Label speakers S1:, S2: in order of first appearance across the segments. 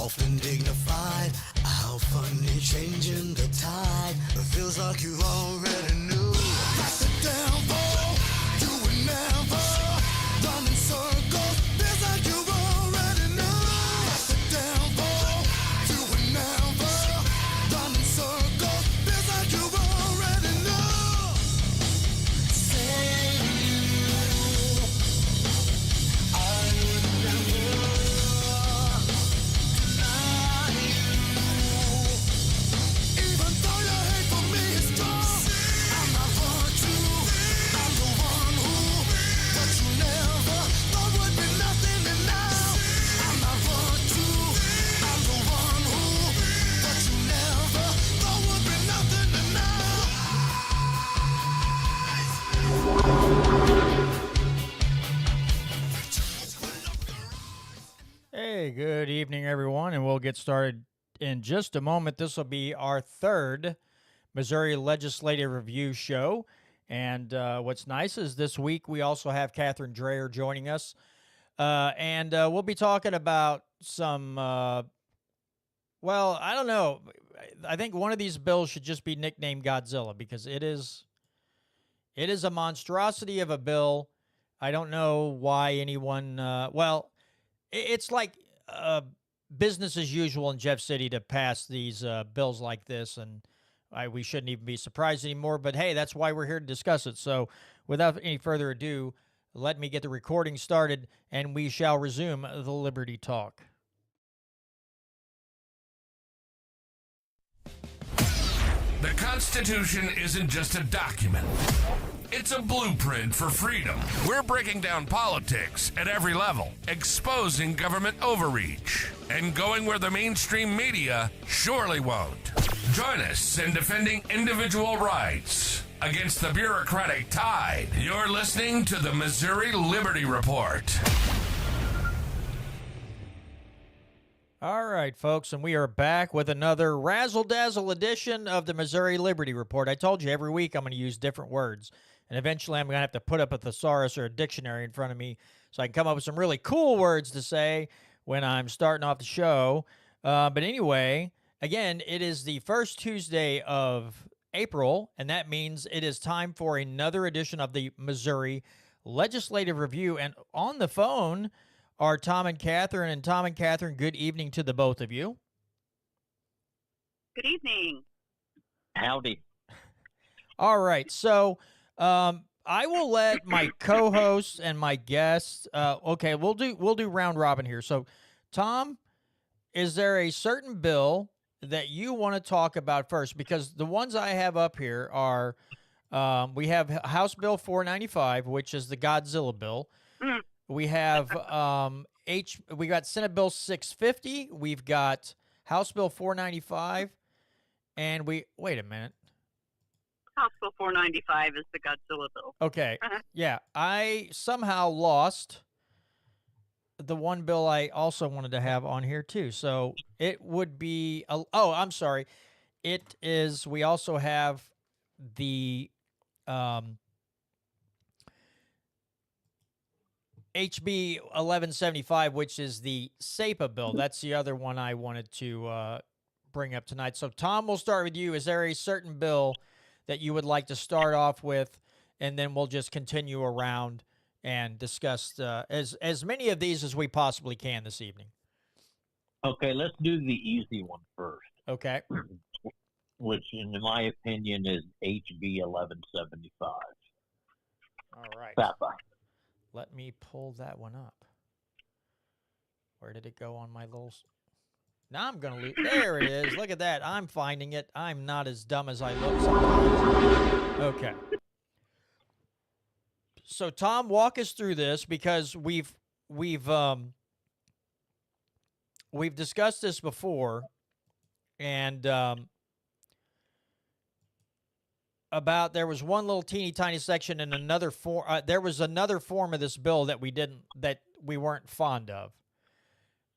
S1: soft and dignified. How funny changing the tide. It feels like you already knew. That's the devil. You would never run in circles. Feels like you already knew. That's the devil. You would never run in circles. Feels like you already knew. Say you, I would never deny you. Even though your hate for me is strong, I'm not virtue. I'm the one who, but you never thought would be nothing, and now I'm not virtue. I'm the one who, but you never thought would be nothing, and
S2: Hey, good evening, everyone, and we'll get started in just a moment. This will be our third Missouri Legislative Review show. And what's nice is this week we also have Catherine Dreyer joining us. And we'll be talking about some, well, I don't know. I think one of these bills should just be nicknamed Godzilla because it is a monstrosity of a bill. I don't know why anyone, it's like business as usual in Jeff City to pass these bills like this, and we shouldn't even be surprised anymore. But hey, that's why we're here to discuss it. So without any further ado, let me get the recording started, and we shall resume the Liberty Talk.
S3: The Constitution isn't just a document. It's a blueprint for freedom. We're breaking down politics at every level, exposing government overreach, and going where the mainstream media surely won't. Join us in defending individual rights against the bureaucratic tide. You're listening to the Missouri Liberty Report.
S2: All right, folks, and we are back with another razzle-dazzle edition of the Missouri Liberty Report. I told you every week I'm going to use different words, and eventually I'm going to have to put up a thesaurus or a dictionary in front of me so I can come up with some really cool words to say when I'm starting off the show. But anyway, again, it is the first Tuesday of April, and that means it is time for another edition of the Missouri Legislative Review. And on the phone are Tom and Catherine. And Tom and Catherine, good evening to the both of you.
S4: Good evening.
S5: Howdy.
S2: All right, so I will let my co-hosts and my guests. Okay, we'll do round robin here. So, Tom, is there a certain bill that you want to talk about first? Because the ones I have up here are we have House Bill 495, which is the Godzilla bill.
S4: Mm.
S2: We have we got Senate Bill 650. We've got House Bill 495, and wait a minute.
S4: House Bill 495 is the Godzilla bill.
S2: Okay, yeah, I somehow lost the one bill I also wanted to have on here too. So it would be I'm sorry. It is. We also have the HB 1175, which is the SEPA bill. That's the other one I wanted to bring up tonight. So, Tom, we'll start with you. Is there a certain bill that you would like to start off with, and then we'll just continue around and discuss as many of these as we possibly can this evening?
S5: Okay, let's do the easy one first,
S2: Okay.
S5: which in my opinion is HB 1175.
S2: All right.
S5: SEPA.
S2: Let me pull that one up. Where did it go on my little... Now I'm going to lose... There it is. Look at that. I'm finding it. I'm not as dumb as I look sometimes. Okay. So, Tom, walk us through this because we've discussed this before, and about there was one little teeny tiny section in another form. There was another form of this bill that we weren't fond of.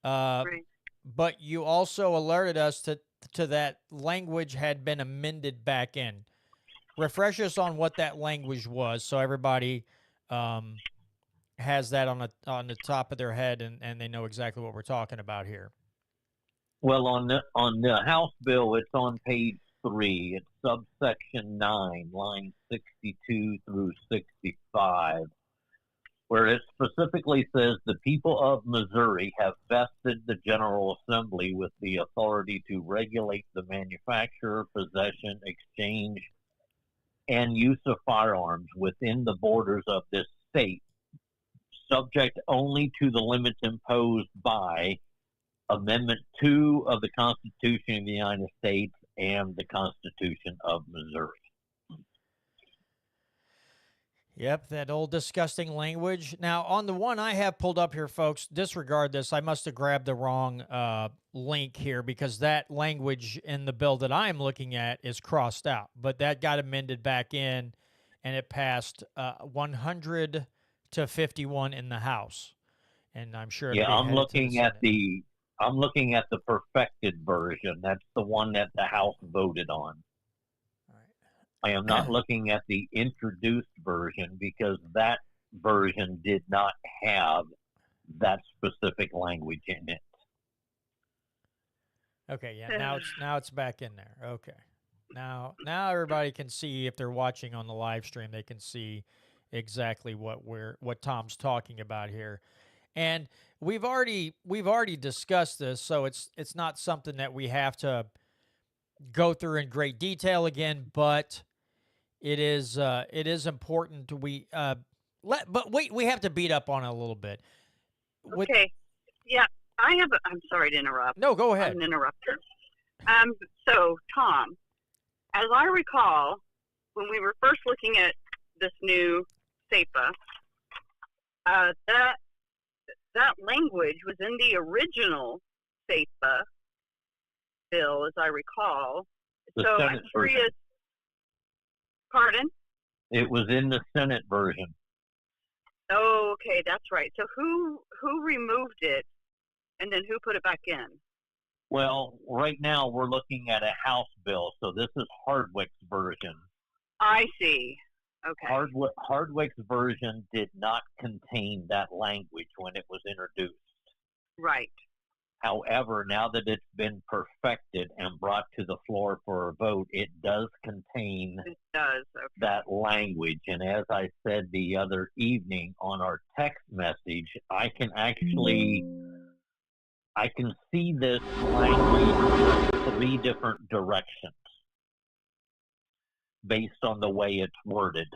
S4: Right.
S2: But you also alerted us to that language had been amended back in. Refresh us on what that language was, so everybody has that on the top of their head and they know exactly what we're talking about here.
S5: Well, on the House bill, it's on page 3. It's subsection 9, line 62 through 65, where it specifically says the people of Missouri have vested the General Assembly with the authority to regulate the manufacture, possession, exchange, and use of firearms within the borders of this state, subject only to the limits imposed by Amendment 2 of the Constitution of the United States and the Constitution of Missouri.
S2: Yep, that old disgusting language. Now, on the one I have pulled up here, folks, disregard this. I must have grabbed the wrong link here because that language in the bill that I'm looking at is crossed out. But that got amended back in, and it passed 100 to 51 in the House. And I'm sure.
S5: Yeah, I'm looking at
S2: the
S5: perfected version. That's the one that the House voted on. I am not looking at the introduced version because that version did not have that specific language in it.
S2: Okay, yeah, now it's back in there. Okay. Now everybody can see, if they're watching on the live stream, they can see exactly what Tom's talking about here. And we've already discussed this, so it's not something that we have to go through in great detail again, but it is important. We have to beat up on it a little bit.
S4: Okay. Yeah, I'm sorry to interrupt.
S2: No, go ahead.
S4: I'm an interrupter. So, Tom, as I recall, when we were first looking at this new SEPA, that language was in the original SEPA bill, as I recall.
S5: The
S4: so
S5: Senate
S4: I'm curious. Version. Pardon?
S5: It was in the Senate version.
S4: Oh, okay, that's right. So who removed it, and then who put it back in?
S5: Well, right now we're looking at a House bill, so this is Hardwick's version.
S4: I see. Okay.
S5: Hardwick's version did not contain that language when it was introduced.
S4: Right.
S5: However, now that it's been perfected and brought to the floor for a vote, it does contain that language. And as I said the other evening on our text message, I can see this language in 3 different directions based on the way it's worded.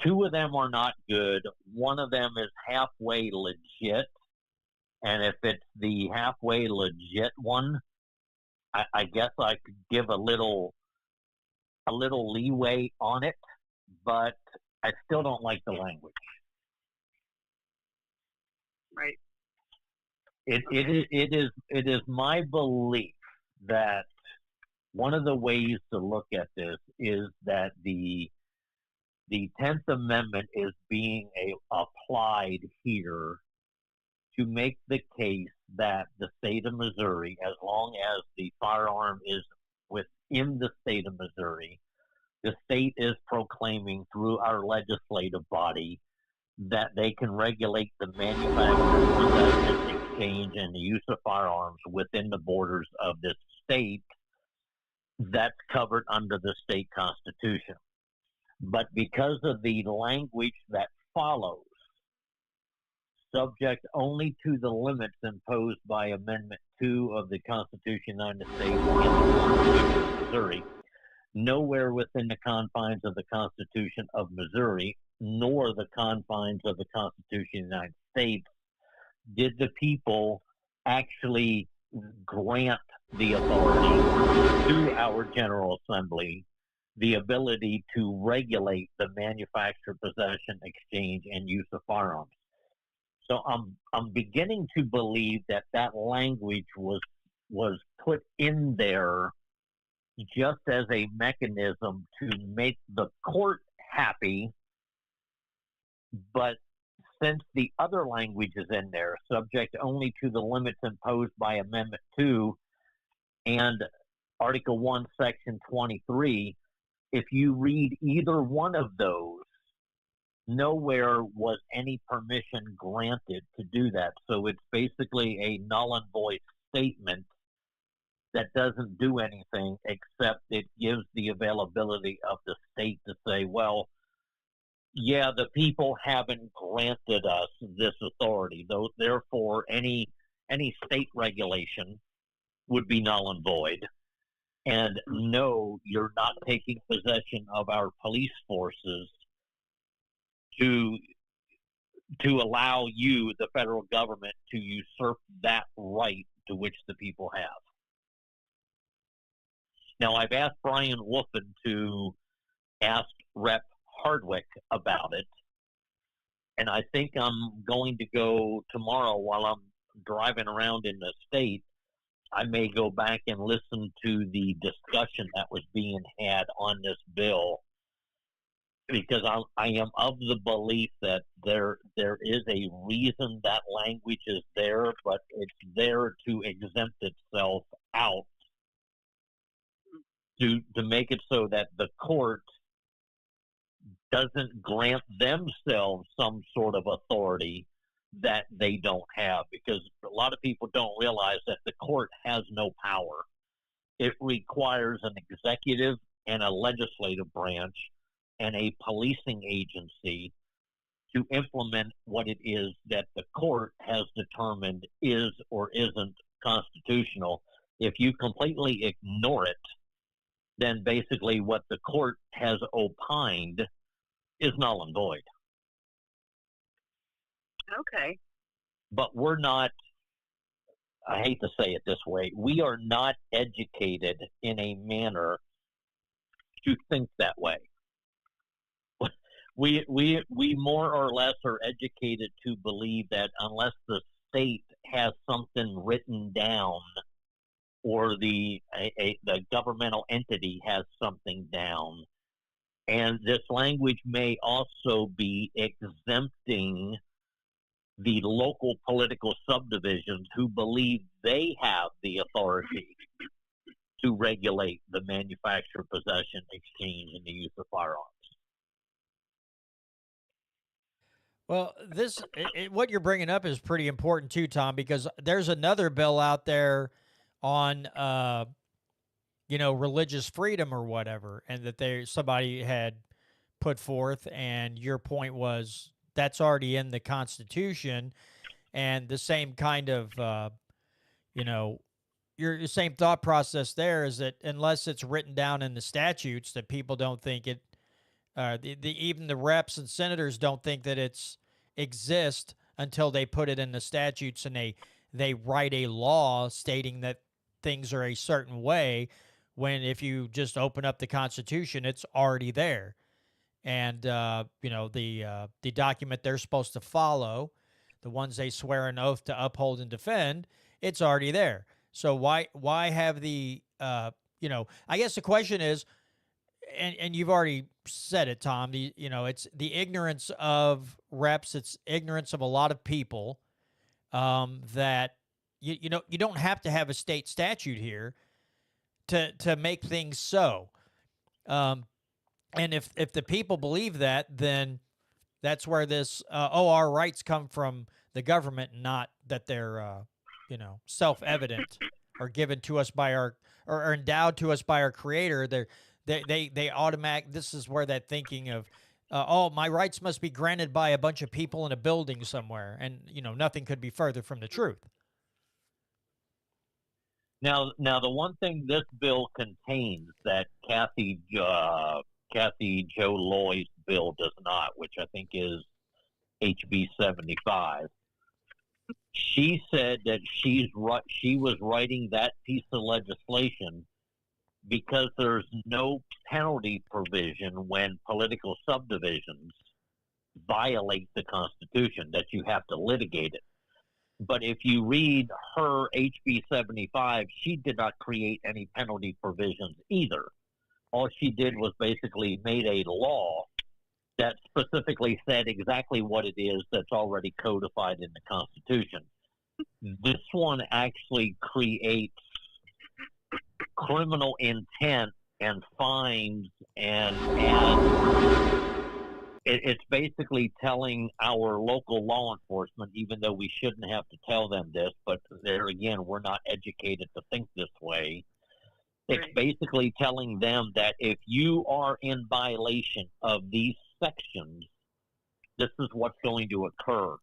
S5: 2 of them are not good. One of them is halfway legit. And if it's the halfway legit one, I guess I could give a little leeway on it, but I still don't like the language.
S4: Right.
S5: It is my belief that one of the ways to look at this is that the 10th Amendment is being applied here to make the case that the state of Missouri, as long as the firearm is within the state of Missouri, the state is proclaiming through our legislative body that they can regulate the manufacture, possession, exchange, and the use of firearms within the borders of this state that's covered under the state constitution. But because of the language that follows, subject only to the limits imposed by Amendment 2 of the Constitution of the United States and the Constitution of Missouri, nowhere within the confines of the Constitution of Missouri, nor the confines of the Constitution of the United States, did the people actually grant the authority to our General Assembly the ability to regulate the manufacture, possession, exchange, and use of firearms. So I'm beginning to believe that language was put in there just as a mechanism to make the court happy, but since the other language is in there, subject only to the limits imposed by Amendment 2 and Article 1, Section 23, if you read either one of those, nowhere was any permission granted to do that. So it's basically a null and void statement that doesn't do anything except it gives the availability of the state to say, well, yeah, the people haven't granted us this authority, though therefore any state regulation would be null and void. And no, you're not taking possession of our police forces to allow you, the federal government, to usurp that right to which the people have. Now, I've asked Brian Wolfen to ask Rep. Hardwick about it, and I think I'm going to go tomorrow while I'm driving around in the state. I may go back and listen to the discussion that was being had on this bill, because I am of the belief that there is a reason that language is there, but it's there to exempt itself out to make it so that the court doesn't grant themselves some sort of authority that they don't have, because a lot of people don't realize that the court has no power. It requires an executive and a legislative branch and a policing agency to implement what it is that the court has determined is or isn't constitutional. If you completely ignore it, then basically what the court has opined is null and void.
S4: Okay.
S5: But we're not, I hate to say it this way, we are not educated in a manner to think that way. We more or less are educated to believe that unless the state has something written down or the governmental entity has something down, and this language may also be exempting the local political subdivisions who believe they have the authority to regulate the manufacture, possession, exchange, and the use of firearms.
S2: Well, what you're bringing up is pretty important too, Tom, because there's another bill out there on, religious freedom or whatever, and that somebody had put forth, and your point was that's already in the Constitution, and the same kind of, your same thought process there is that unless it's written down in the statutes, that people don't think it. Even the reps and senators don't think that it's exist until they put it in the statutes, and they write a law stating that things are a certain way, when if you just open up the Constitution, it's already there. And, the document they're supposed to follow, the ones they swear an oath to uphold and defend, it's already there. So why have I guess the question is, and you've already said it, Tom, it's the ignorance of reps, it's ignorance of a lot of people, that, you don't have to have a state statute here to make things so. And if the people believe that, then that's where this, our rights come from the government, not that they're, self-evident or given to us by or endowed to us by our Creator. They automatic. This is where that thinking of, my rights must be granted by a bunch of people in a building somewhere, and nothing could be further from the truth.
S5: Now, the one thing this bill contains that Kathy Jo Loy's bill does not, which I think is HB 75. She said that she was writing that piece of legislation because there's no penalty provision when political subdivisions violate the Constitution, that you have to litigate it. But if you read her HB 75, she did not create any penalty provisions either. All she did was basically made a law that specifically said exactly what it is that's already codified in the Constitution. This one actually creates criminal intent and fines and It's basically telling our local law enforcement, even though we shouldn't have to tell them this, but there again, we're not educated to think this way. It's
S4: Right.
S5: basically telling them that if you are in violation of these sections, this is what's going to occur.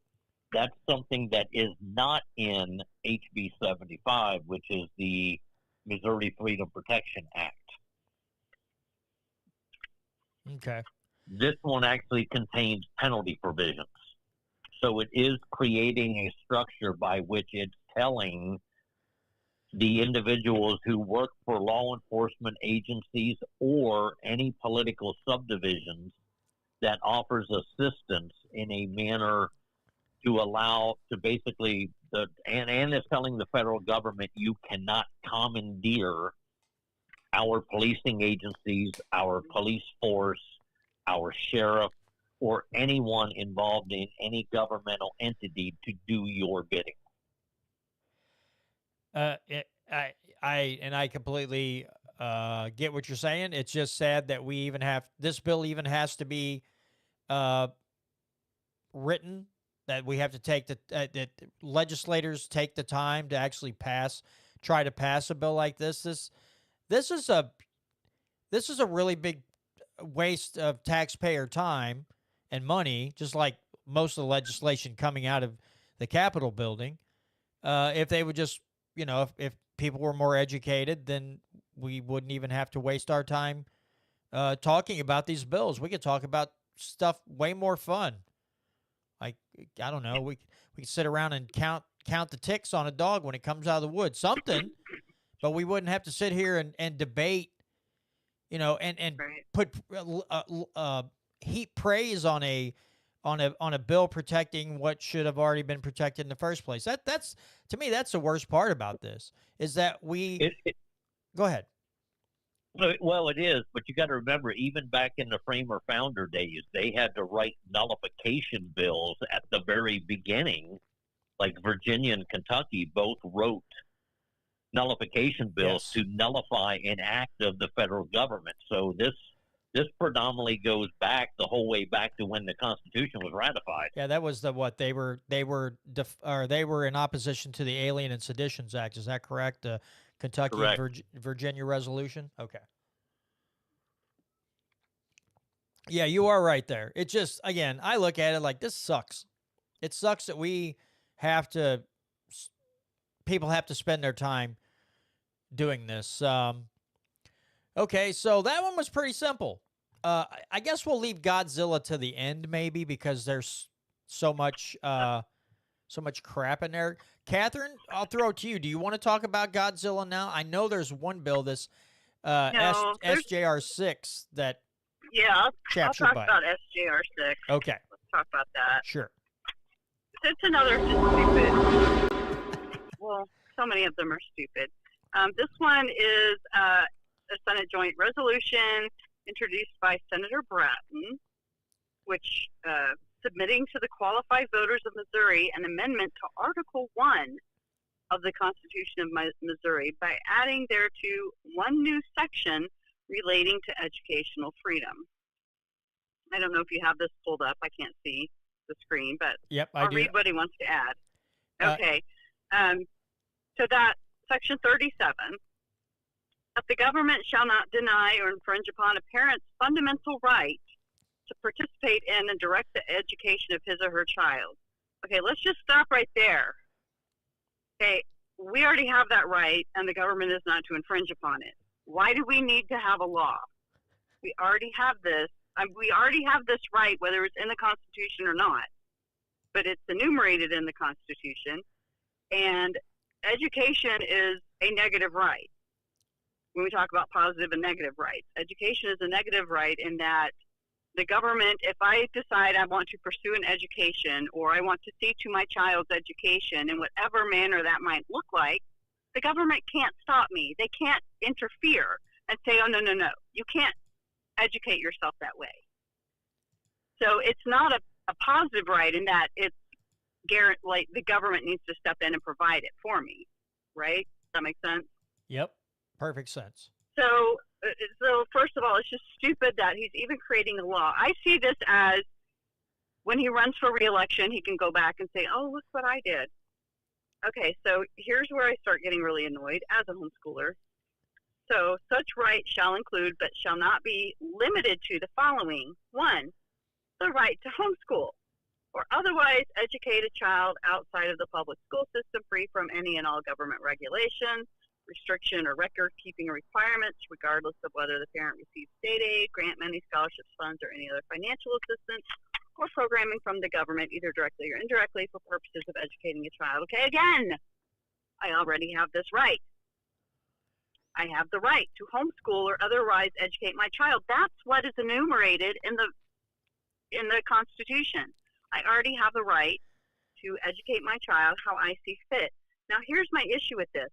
S5: That's something that is not in HB 75, which is the Missouri Freedom Protection Act.
S2: Okay.
S5: This one actually contains penalty provisions. So it is creating a structure by which it's telling the individuals who work for law enforcement agencies or any political subdivisions that offers assistance in a manner to allow to basically and it's telling the federal government you cannot commandeer our policing agencies, our police force, our sheriff, or anyone involved in any governmental entity to do your bidding.
S2: I completely get what you're saying. It's just sad that we even have this bill even has to be written, that we have to take that legislators take the time to actually try to pass a bill like this. This is a really big waste of taxpayer time and money, just like most of the legislation coming out of the Capitol building. If they would just, if people were more educated, then we wouldn't even have to waste our time talking about these bills. We could talk about stuff way more fun. Like, I don't know, we could sit around and count the ticks on a dog when it comes out of the woods, something, but we wouldn't have to sit here and debate, and
S4: Right.
S2: put heap praise on a bill protecting what should have already been protected in the first place. That's to me, that's the worst part about this, is that go ahead.
S5: Well, it is, but you got to remember, even back in the Framer Founder days, they had to write nullification bills at the very beginning. Like Virginia and Kentucky both wrote nullification bills
S2: Yes.
S5: to nullify an act of the federal government. So this predominantly goes back the whole way back to when the Constitution was ratified.
S2: Yeah, that was they were in opposition to the Alien and Seditions Act. Is that correct? The Kentucky
S5: Correct.
S2: and Virginia resolution. Okay. Yeah, you are right there. It just, again, I look at it like this sucks. It sucks that people have to spend their time doing this. Okay, so that one was pretty simple. I guess we'll leave Godzilla to the end, maybe, because there's so much crap in there. Catherine, I'll throw it to you. Do you want to talk about Godzilla now? I know there's one bill, this
S4: No, there's-
S2: SJR 6, that
S4: Yeah, I'll
S2: chaps your
S4: talk
S2: butt.
S4: about SJR 6.
S2: Okay,
S4: Let's talk about that.
S2: sure.
S4: It's another just stupid. Well, so many of them are stupid. This one is a Senate joint resolution introduced by Senator Bratton, which submitting to the qualified voters of Missouri an amendment to Article 1 of the Constitution of Missouri by adding thereto one new section relating to educational freedom. I don't know if you have this pulled up. I can't see the screen, but
S2: Yep, I
S4: I'll
S2: do.
S4: read what he wants to add.
S2: Uh,
S4: Okay. So that section 37, that the government shall not deny or infringe upon a parent's fundamental right to participate in and direct the education of his or her child. Okay, let's just stop right there. Okay, we already have that right, and the government is not to infringe upon it. Why do we need to have a law? We already have this. We already have this right, whether it's in the Constitution or not. But it's enumerated in the Constitution, and education is a negative right. When we talk about positive and negative rights, education is a negative right in that the government, if I decide I want to pursue an education or I want to see to my child's education in whatever manner that might look like, the government can't stop me. They can't interfere and say, oh, no, you can't educate yourself that way. So it's not a positive right in that it's like the government needs to step in and provide it for me, right? Does that make sense?
S2: Yep, perfect sense.
S4: So first of all, it's just stupid that he's even creating a law. I see this as when he runs for re-election, he can go back and say, oh, look what I did. Okay, so here's where I start getting really annoyed as a homeschooler. So such right shall include, but shall not be limited to the following. 1, the right to homeschool or otherwise educate a child outside of the public school system free from any and all government regulation, restriction, or record-keeping requirements, regardless of whether the parent receives state aid, grant money, scholarships, funds, or any other financial assistance or programming from the government, either directly or indirectly, for purposes of educating a child. Okay, again, I already have this right. I have the right to homeschool or otherwise educate my child. That's what is enumerated in the Constitution. I already have the right to educate my child how I see fit. Now, here's my issue with this.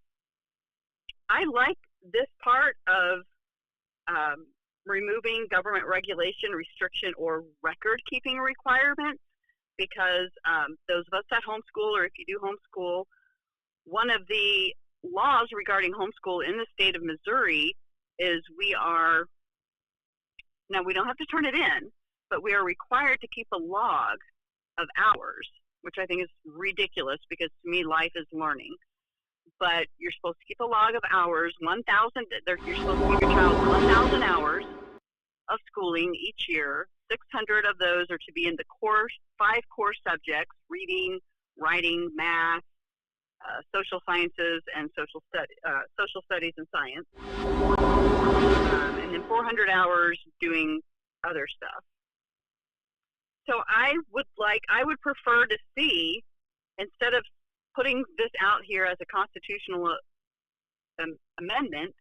S4: I like this part of removing government regulation, restriction, or record-keeping requirements because those of us that homeschool, or if you do homeschool, one of the laws regarding homeschool in the state of Missouri is we don't have to turn it in, but we are required to keep a log of hours, which I think is ridiculous because to me life is learning. But you're supposed to keep a log of hours, 1,000, you're supposed to give your child 1,000 hours of schooling each year. 600 of those are to be in the 5 core subjects: reading, writing, math, social sciences, and social studies and science. And then 400 hours doing other stuff. So I would prefer to see, instead of putting this out here as a constitutional amendment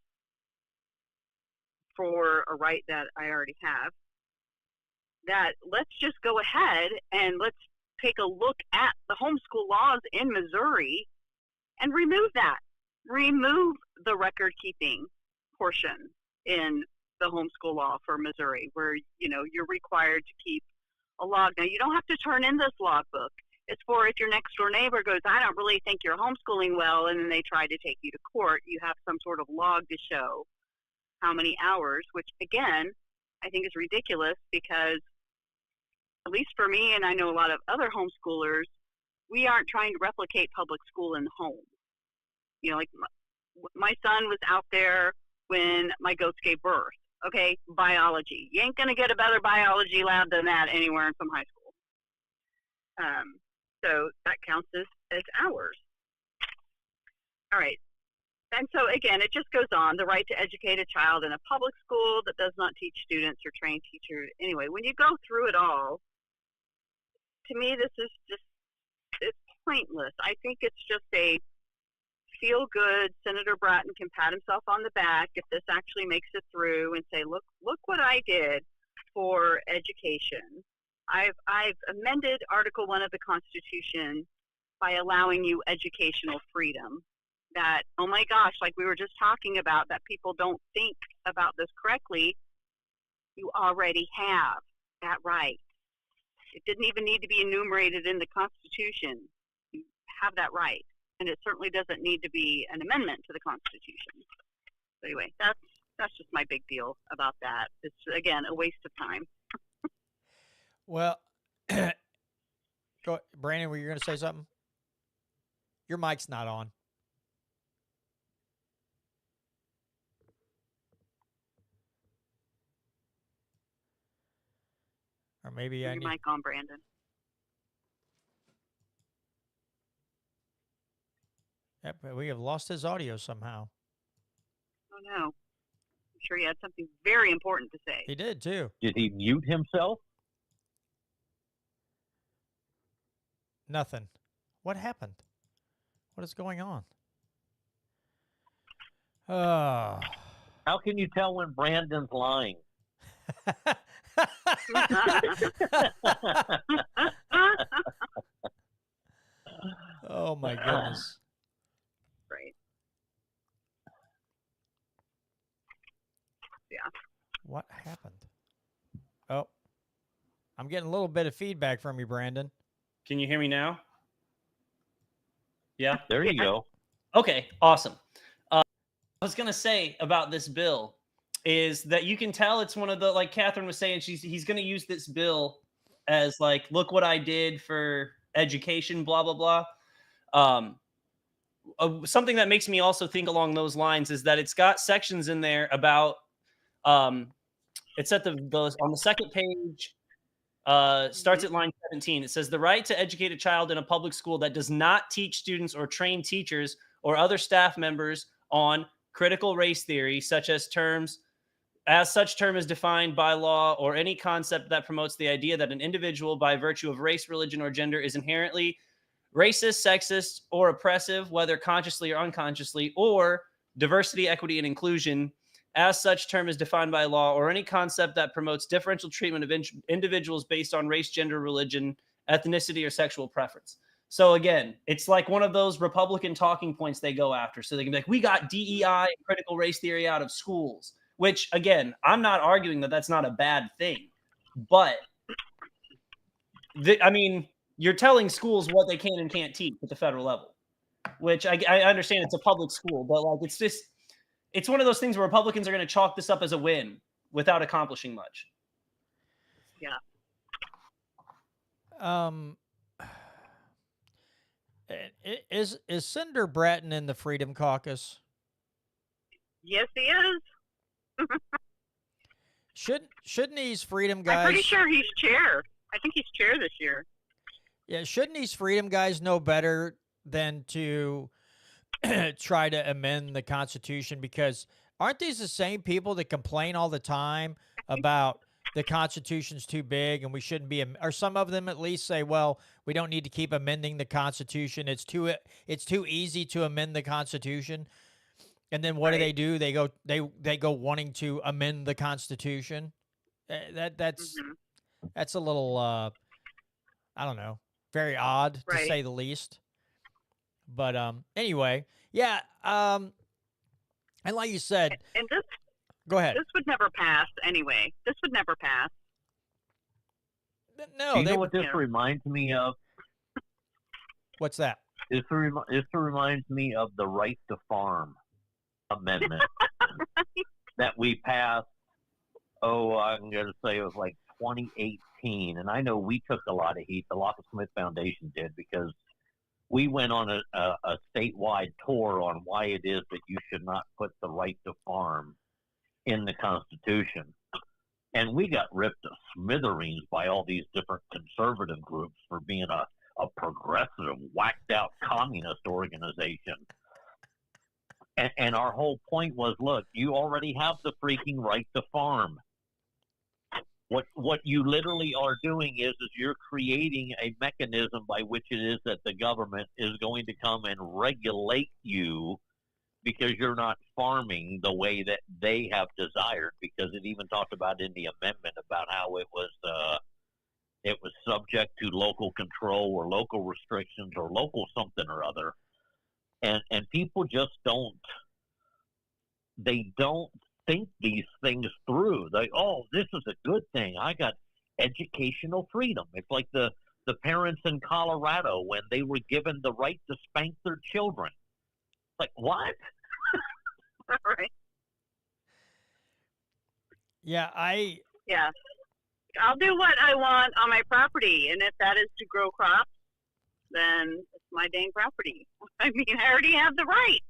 S4: for a right that I already have, that let's just go ahead and let's take a look at the homeschool laws in Missouri and remove that. Remove the record-keeping portion in the homeschool law for Missouri, where, you're required to keep a log. Now, you don't have to turn in this logbook. It's for if your next door neighbor goes, I don't really think you're homeschooling well, and then they try to take you to court, you have some sort of log to show how many hours, which again, I think is ridiculous because, at least for me, and I know a lot of other homeschoolers, we aren't trying to replicate public school in the home. Like my son was out there when my goats gave birth. Okay, biology. You ain't going to get a better biology lab than that anywhere in some high school. So that counts as hours. All right. And so, again, it just goes on. The right to educate a child in a public school that does not teach students or train teachers. Anyway, when you go through it all, to me, this is it's pointless. I think it's just a feel good. Senator Bratton can pat himself on the back if this actually makes it through and say, look what I did for education. I've amended Article 1 of the Constitution by allowing you educational freedom. That, oh my gosh, like we were just talking about, that people don't think about this correctly. You already have that right. It didn't even need to be enumerated in the Constitution. You have that right. And it certainly doesn't need to be an amendment to the Constitution. So anyway, that's just my big deal about that. It's, again, a waste of time.
S2: Well, Brandon, were you going to say something? Your mic's not on. Or maybe I need
S4: your mic on, Brandon.
S2: Yep, we have lost his audio somehow.
S4: Oh no. I'm sure he had something very important to say.
S2: He did too.
S5: Did he mute himself?
S2: Nothing. What happened? What is going on? Oh.
S5: How can you tell when Brandon's lying?
S2: Oh my goodness.
S4: Right. Yeah.
S2: What happened? Oh. I'm getting a little bit of feedback from you, Brandon.
S6: Can you hear me now? Yeah.
S5: There you go.
S6: Okay, awesome. I was going to say about this bill is that you can tell it's one of the, like Catherine was saying, he's going to use this bill as like, look what I did for education, blah, blah, blah. Um, Something that makes me also think along those lines is that it's got sections in there about, um, it's at the on the second page, starts at line 17. It says the right to educate a child in a public school that does not teach students or train teachers or other staff members on critical race theory, such as such term is defined by law, or any concept that promotes the idea that an individual by virtue of race, religion, or gender is inherently racist, sexist, or oppressive, whether consciously or unconsciously, or diversity, equity, and inclusion, as such term is defined by law, or any concept that promotes differential treatment of individuals based on race, gender, religion, ethnicity, or sexual preference. So again, it's like one of those Republican talking points they go after. So they can be like, we got DEI and critical race theory out of schools, which again, I'm not arguing that that's not a bad thing, but I mean, you're telling schools what they can and can't teach at the federal level, which I understand it's a public school, but like, it's one of those things where Republicans are going to chalk this up as a win without accomplishing much.
S4: Yeah.
S2: Is Senator Bratton in the Freedom Caucus?
S4: Yes, he is.
S2: Shouldn't these Freedom guys?
S4: I'm pretty sure he's chair. I think he's chair this year.
S2: Yeah, shouldn't these Freedom guys know better than to try to amend the Constitution? Because aren't these the same people that complain all the time about the Constitution's too big and we shouldn't be, or some of them at least say, well, we don't need to keep amending the Constitution. It's too easy to amend the Constitution. And then what do? They go wanting to amend the Constitution. That's a little I don't know, very odd to say the least. But anyway, yeah. And like you said,
S4: and this,
S2: go ahead.
S4: This would never pass anyway. This would never pass.
S2: No,
S5: you know what this reminds me of?
S2: What's that?
S5: This reminds me of the Right to Farm amendment that we passed. Oh, I'm going to say it was like 2018, and I know we took a lot of heat. The Locke Smith Foundation did, because we went on a statewide tour on why it is that you should not put the right to farm in the Constitution. And we got ripped to smithereens by all these different conservative groups for being a progressive, whacked out communist organization. And our whole point was, look, you already have the freaking right to farm. What you literally are doing is you're creating a mechanism by which it is that the government is going to come and regulate you because you're not farming the way that they have desired, because it even talked about in the amendment about how it was subject to local control or local restrictions or local something or other. And people just don't think these things through. This is a good thing. I got educational freedom. It's like the parents in Colorado when they were given the right to spank their children. Like, what?
S4: Right.
S2: Yeah,
S4: I'll do what I want on my property, and if that is to grow crops, then it's my dang property. I mean, I already have the right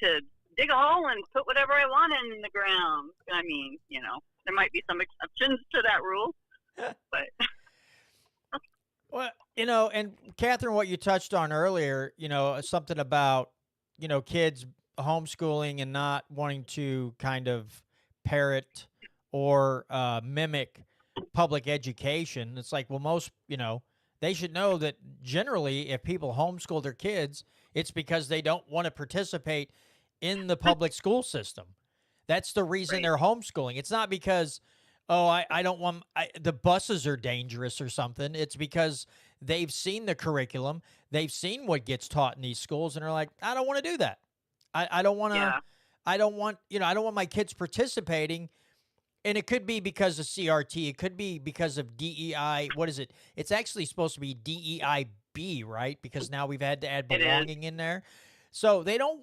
S4: to dig a hole and put whatever I want in the ground. I mean, there might be some exceptions to that rule, but
S2: well, and Catherine, what you touched on earlier, something about, kids homeschooling and not wanting to kind of parrot or mimic public education. It's like, well, most, they should know that generally if people homeschool their kids, it's because they don't want to participate in the public school system. That's the reason they're homeschooling. It's not because, I don't want, the buses are dangerous or something. It's because they've seen the curriculum. They've seen what gets taught in these schools, and they're like, I don't want to do that. I don't want to, I don't want my kids participating. And it could be because of CRT. It could be because of DEI. What is it? It's actually supposed to be DEIB, right? Because now we've had to add belonging in there. So they don't,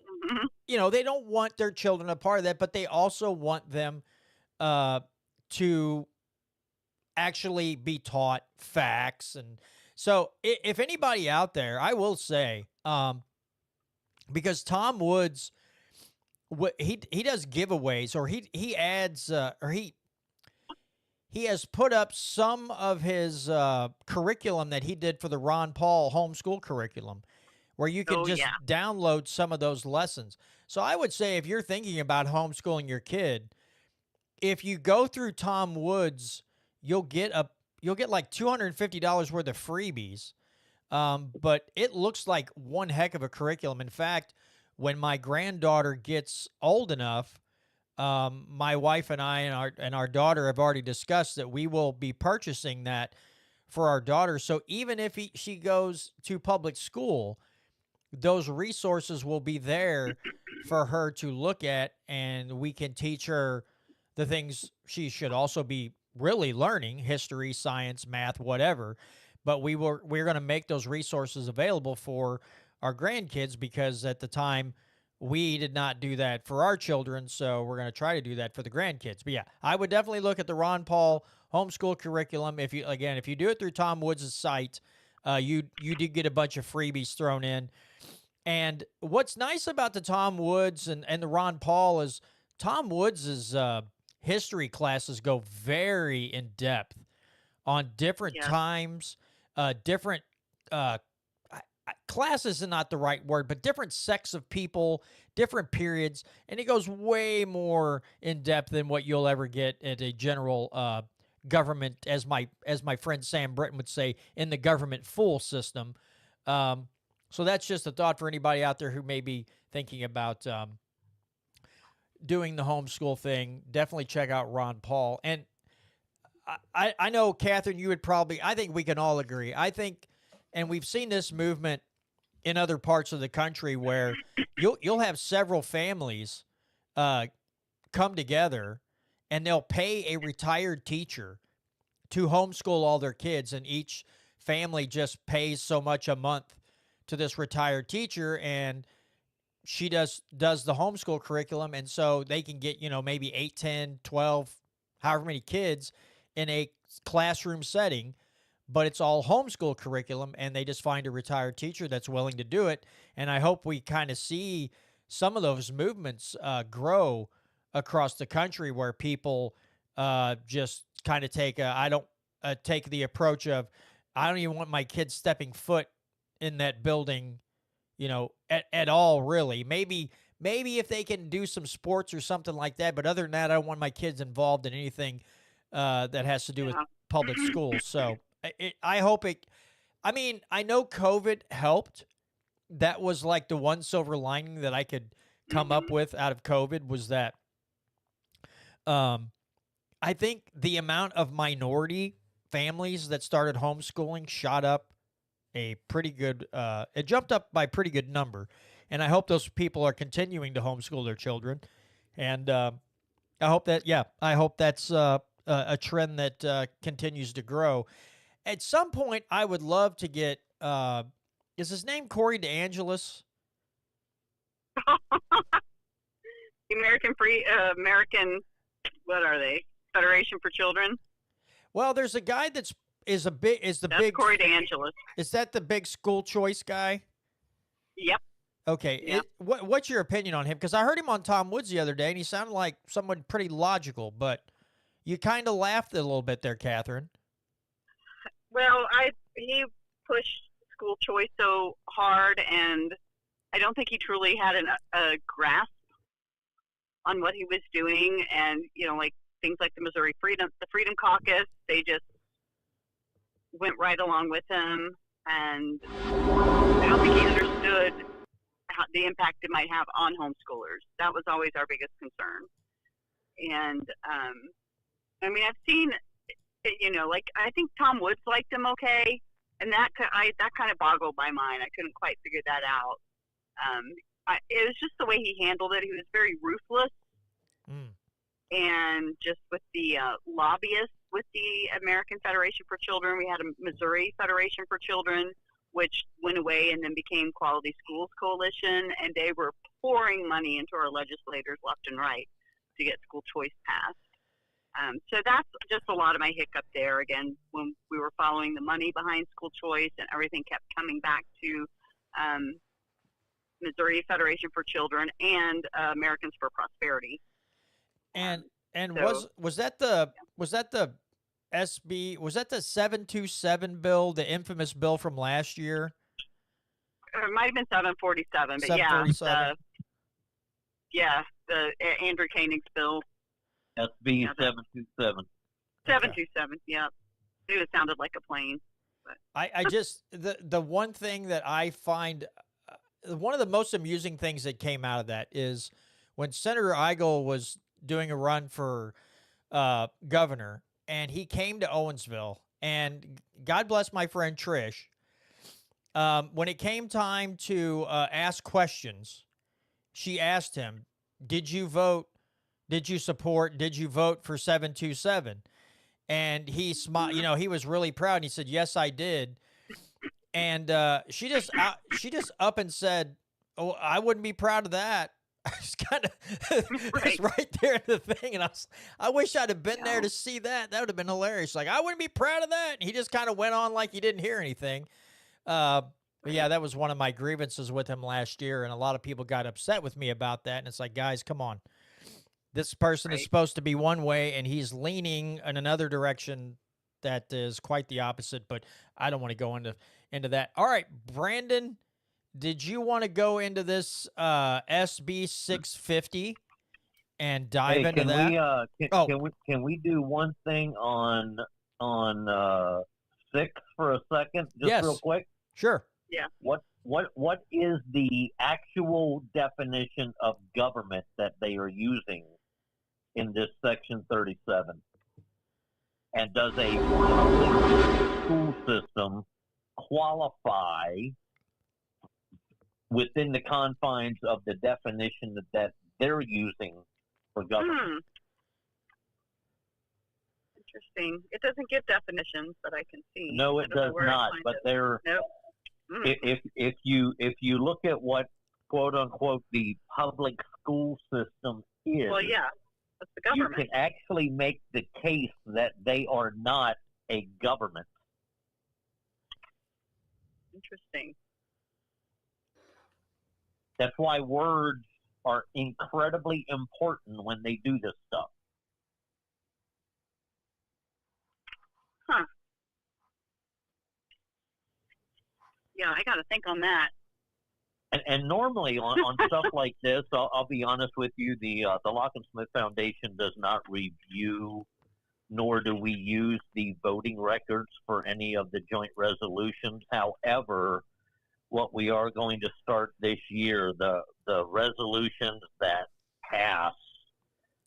S2: they don't want their children a part of that, but they also want them to actually be taught facts. And so if anybody out there, I will say, because Tom Woods, he does giveaways, or he adds, or he has put up some of his curriculum that he did for the Ron Paul homeschool curriculum, where you can just download some of those lessons. So I would say if you're thinking about homeschooling your kid, if you go through Tom Woods, you'll get like $250 worth of freebies. But it looks like one heck of a curriculum. In fact, when my granddaughter gets old enough, my wife and I and our daughter have already discussed that we will be purchasing that for our daughter. So even if she goes to public school, those resources will be there for her to look at, and we can teach her the things she should also be really learning: history, science, math, whatever. But we're going to make those resources available for our grandkids, because at the time we did not do that for our children, so we're going to try to do that for the grandkids. But yeah, I would definitely look at the Ron Paul homeschool curriculum. If you do it through Tom Woods' site, you do get a bunch of freebies thrown in. And what's nice about the Tom Woods and the Ron Paul is Tom Woods' history classes go very in depth on different times, different classes is not the right word, but different sects of people, different periods, and it goes way more in depth than what you'll ever get at a general government, as my friend Sam Britton would say, in the government full system. So that's just a thought for anybody out there who may be thinking about doing the homeschool thing. Definitely check out Ron Paul. And I know, Catherine, you would probably, I think we can all agree. I think, and we've seen this movement in other parts of the country where you'll have several families come together, and they'll pay a retired teacher to homeschool all their kids, and each family just pays so much a month to this retired teacher, and she does the homeschool curriculum, and so they can get, maybe 8, 10, 12, however many kids in a classroom setting, but it's all homeschool curriculum, and they just find a retired teacher that's willing to do it. And I hope we kind of see some of those movements grow across the country, where people just kind of take the approach of, I don't even want my kids stepping foot in that building, at all, really. Maybe if they can do some sports or something like that, but other than that, I don't want my kids involved in anything that has to do with public schools. So I hope it. I mean, I know COVID helped. That was like the one silver lining that I could come up with out of COVID, was that I think the amount of minority families that started homeschooling shot up a pretty good, it jumped up by a pretty good number. And I hope those people are continuing to homeschool their children. And I hope that's a trend that continues to grow. At some point, I would love to get, is his name Corey DeAngelis?
S4: The American, what are they? Federation for Children?
S2: Well, there's a guy that's
S4: That's
S2: big
S4: Corey DeAngelis.
S2: Is that the big school choice guy?
S4: Yep.
S2: Okay.
S4: Yep.
S2: What's your opinion on him? Because I heard him on Tom Woods the other day, and he sounded like someone pretty logical, but you kind of laughed a little bit there, Catherine.
S4: Well, he pushed school choice so hard, and I don't think he truly had a grasp on what he was doing. And like things like the Freedom Caucus, they just went right along with him, and I don't think he understood the impact it might have on homeschoolers. That was always our biggest concern. And I mean, I've seen, I think Tom Woods liked him okay, and that kind of boggled my mind. I couldn't quite figure that out. It was just the way he handled it. He was very ruthless, and just with the lobbyists with the American Federation for Children. We had a Missouri Federation for Children, which went away and then became Quality Schools Coalition, and they were pouring money into our legislators left and right to get school choice passed. So that's just a lot of my hiccup there. Again, when we were following the money behind school choice and everything kept coming back to Missouri Federation for Children and Americans for Prosperity.
S2: And
S4: So-
S2: was that the SB, was that the 727 bill, the infamous bill from last year?
S4: It might have been 747, but
S2: 747.
S4: the Andrew Koenig's bill.
S5: SB
S4: Yeah,
S5: 727.
S4: 727, yeah. It sounded like a plane.
S2: I just the one thing that I find one of the most amusing things that came out of that is when Senator Eigel was doing a run for governor, and he came to Owensville, and God bless my friend Trish. When it came time to ask questions, she asked him, "Did you vote? Did you support? Did you vote for 727?" And he smiled. You know, he was really proud. And he said, "Yes, I did." And she just up and said, "Oh, I wouldn't be proud of that." I was kind of it's right there in the thing, and I wish I'd have been there to see that. That would have been hilarious. Like, I wouldn't be proud of that. And he just kind of went on like he didn't hear anything. But yeah, that was one of my grievances with him last year, and a lot of people got upset with me about that. And it's like, guys, come on. This person is supposed to be one way, and he's leaning in another direction that is quite the opposite. But I don't want to go into that. All right, Brandon, did you want to go into this SB 650 and dive into that?
S5: Can we do one thing on 6 for a second, just real quick?
S2: Sure.
S4: Yeah.
S5: What is the actual definition of government that they are using in this section 37? And does a public school system qualify within the confines of the definition that they're using for government?
S4: Interesting. It doesn't give definitions that I can see.
S5: No, it does not. But they're
S4: Nope.
S5: if you look at what quote unquote the public school system is,
S4: Well, yeah, that's the
S5: you
S4: government.
S5: can actually make the case that they are not a government.
S4: Interesting.
S5: That's why words are incredibly important when they do this stuff.
S4: Huh. Yeah, I got to think on that.
S5: And normally on stuff like this, I'll be honest with you, the Lock and Smith Foundation does not review, nor do we use the voting records for any of the joint resolutions. However, what we are going to start this year, the resolutions that pass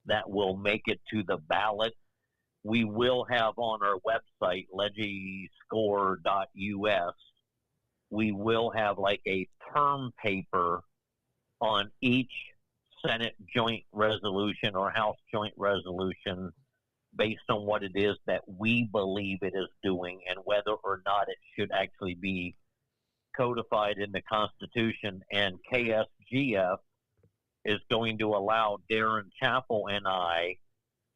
S5: that will make it to the ballot, we will have on our website, legiscore.us, we will have like a term paper on each Senate joint resolution or House joint resolution based on what it is that we believe it is doing and whether or not it should actually be codified in the Constitution. And KSGF is going to allow Darren Chappell and I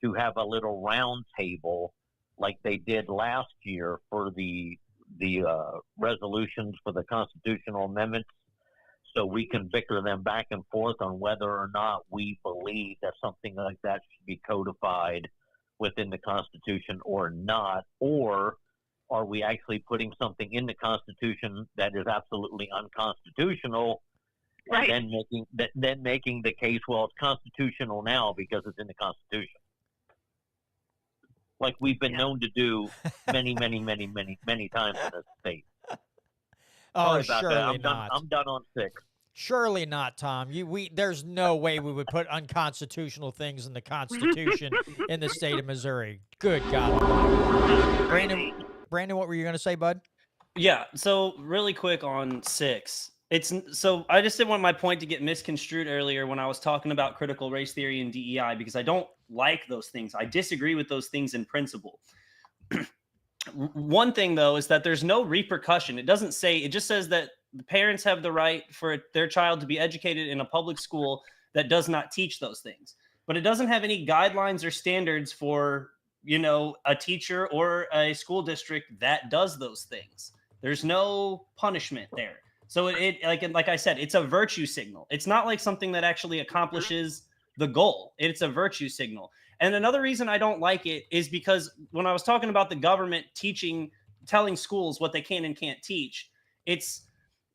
S5: to have a little round table like they did last year for the resolutions for the constitutional amendments, so we can bicker them back and forth on whether or not we believe that something like that should be codified within the Constitution or not, or are we actually putting something in the Constitution that is absolutely unconstitutional,
S4: Right.
S5: and then making the case, well, it's constitutional now because it's in the Constitution, like we've been known to do many, many, many, many, many times in this state.
S2: Oh,
S5: Sorry about
S2: surely
S5: that.
S2: not.
S5: I'm done on 6.
S2: Surely not, Tom. There's no way we would put unconstitutional things in the Constitution in the state of Missouri. Good God. Brandon, what were you going to say, bud?
S6: Yeah. So really quick on 6. So I just didn't want my point to get misconstrued earlier when I was talking about critical race theory and DEI, because I don't like those things. I disagree with those things in principle. One thing, though, is that there's no repercussion. It doesn't say, it just says that the parents have the right for their child to be educated in a public school that does not teach those things. but it doesn't have any guidelines or standards for, you know, a teacher or a school district that does those things. There's no punishment there. So it like I said, it's a virtue signal. It's not like something that actually accomplishes the goal. It's a virtue signal. And another reason I don't like it is because when I was talking about the government telling schools what they can and can't teach, it's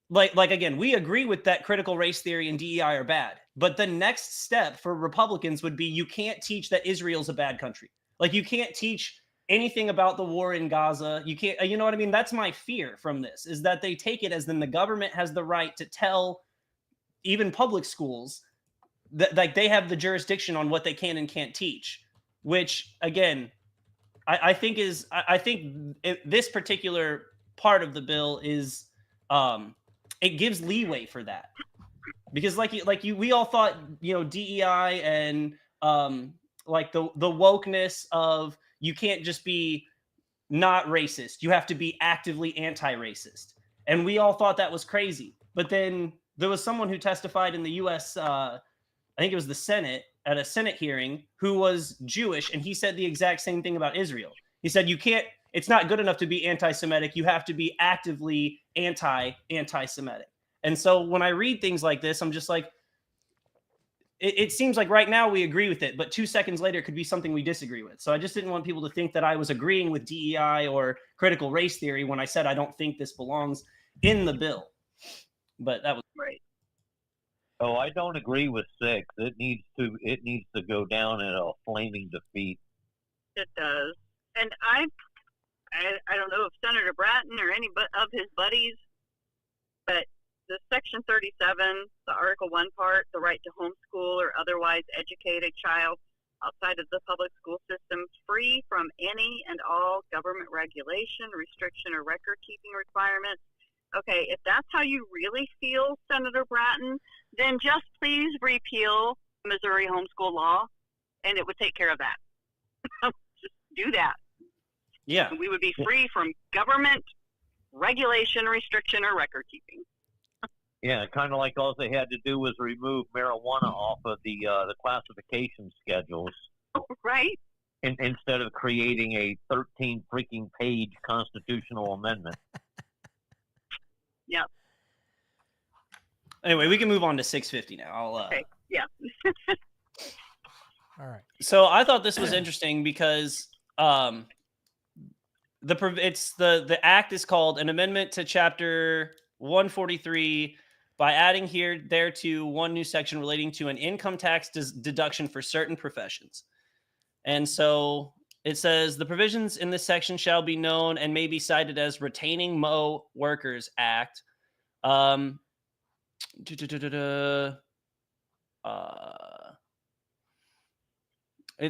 S6: like again, we agree with that critical race theory and DEI are bad. But the next step for Republicans would be you can't teach that Israel's a bad country. Like you can't teach anything about the war in Gaza. You can't, you know what I mean? That's my fear from this, is that they take it as then the government has the right to tell even public schools that like they have the jurisdiction on what they can and can't teach, which again, I think this particular part of the bill is, it gives leeway for that, because we all thought, you know, DEI and like the wokeness of you can't just be not racist, you have to be actively anti-racist, and we all thought that was crazy. But then there was someone who testified in the U.S. I think it was the Senate, at a Senate hearing, who was Jewish, and he said the exact same thing about Israel. He said it's not good enough to be anti-Semitic, you have to be actively anti-Semitic. And so when I read things like this, I'm just like, it seems like right now we agree with it, but 2 seconds later it could be something we disagree with. So I just didn't want people to think that I was agreeing with DEI or critical race theory when I said I don't think this belongs in the bill. But that was
S4: Right.
S5: Oh, I don't agree with 6. It needs to go down in a flaming defeat.
S4: It does. And I don't know if Senator Bratton or any of his buddies, but the Section 37, the Article 1 part, the right to homeschool or otherwise educate a child outside of the public school system free from any and all government regulation, restriction, or record-keeping requirements. Okay, if that's how you really feel, Senator Bratton, then just please repeal Missouri homeschool law, and it would take care of that. Just do that.
S6: Yeah.
S4: We would be free from government regulation, restriction, or record keeping.
S5: Yeah, kind of like all they had to do was remove marijuana off of the classification schedules,
S4: Right?
S5: instead of creating a 13 freaking page constitutional amendment.
S4: Yeah.
S6: Anyway, we can move on to 650 now.
S4: Okay. Yeah.
S2: All right.
S6: So I thought this was interesting because the act is called an amendment to Chapter 143 by adding thereto one new section relating to an income tax deduction for certain professions. And so it says the provisions in this section shall be known and may be cited as Retaining Mo Workers Act. It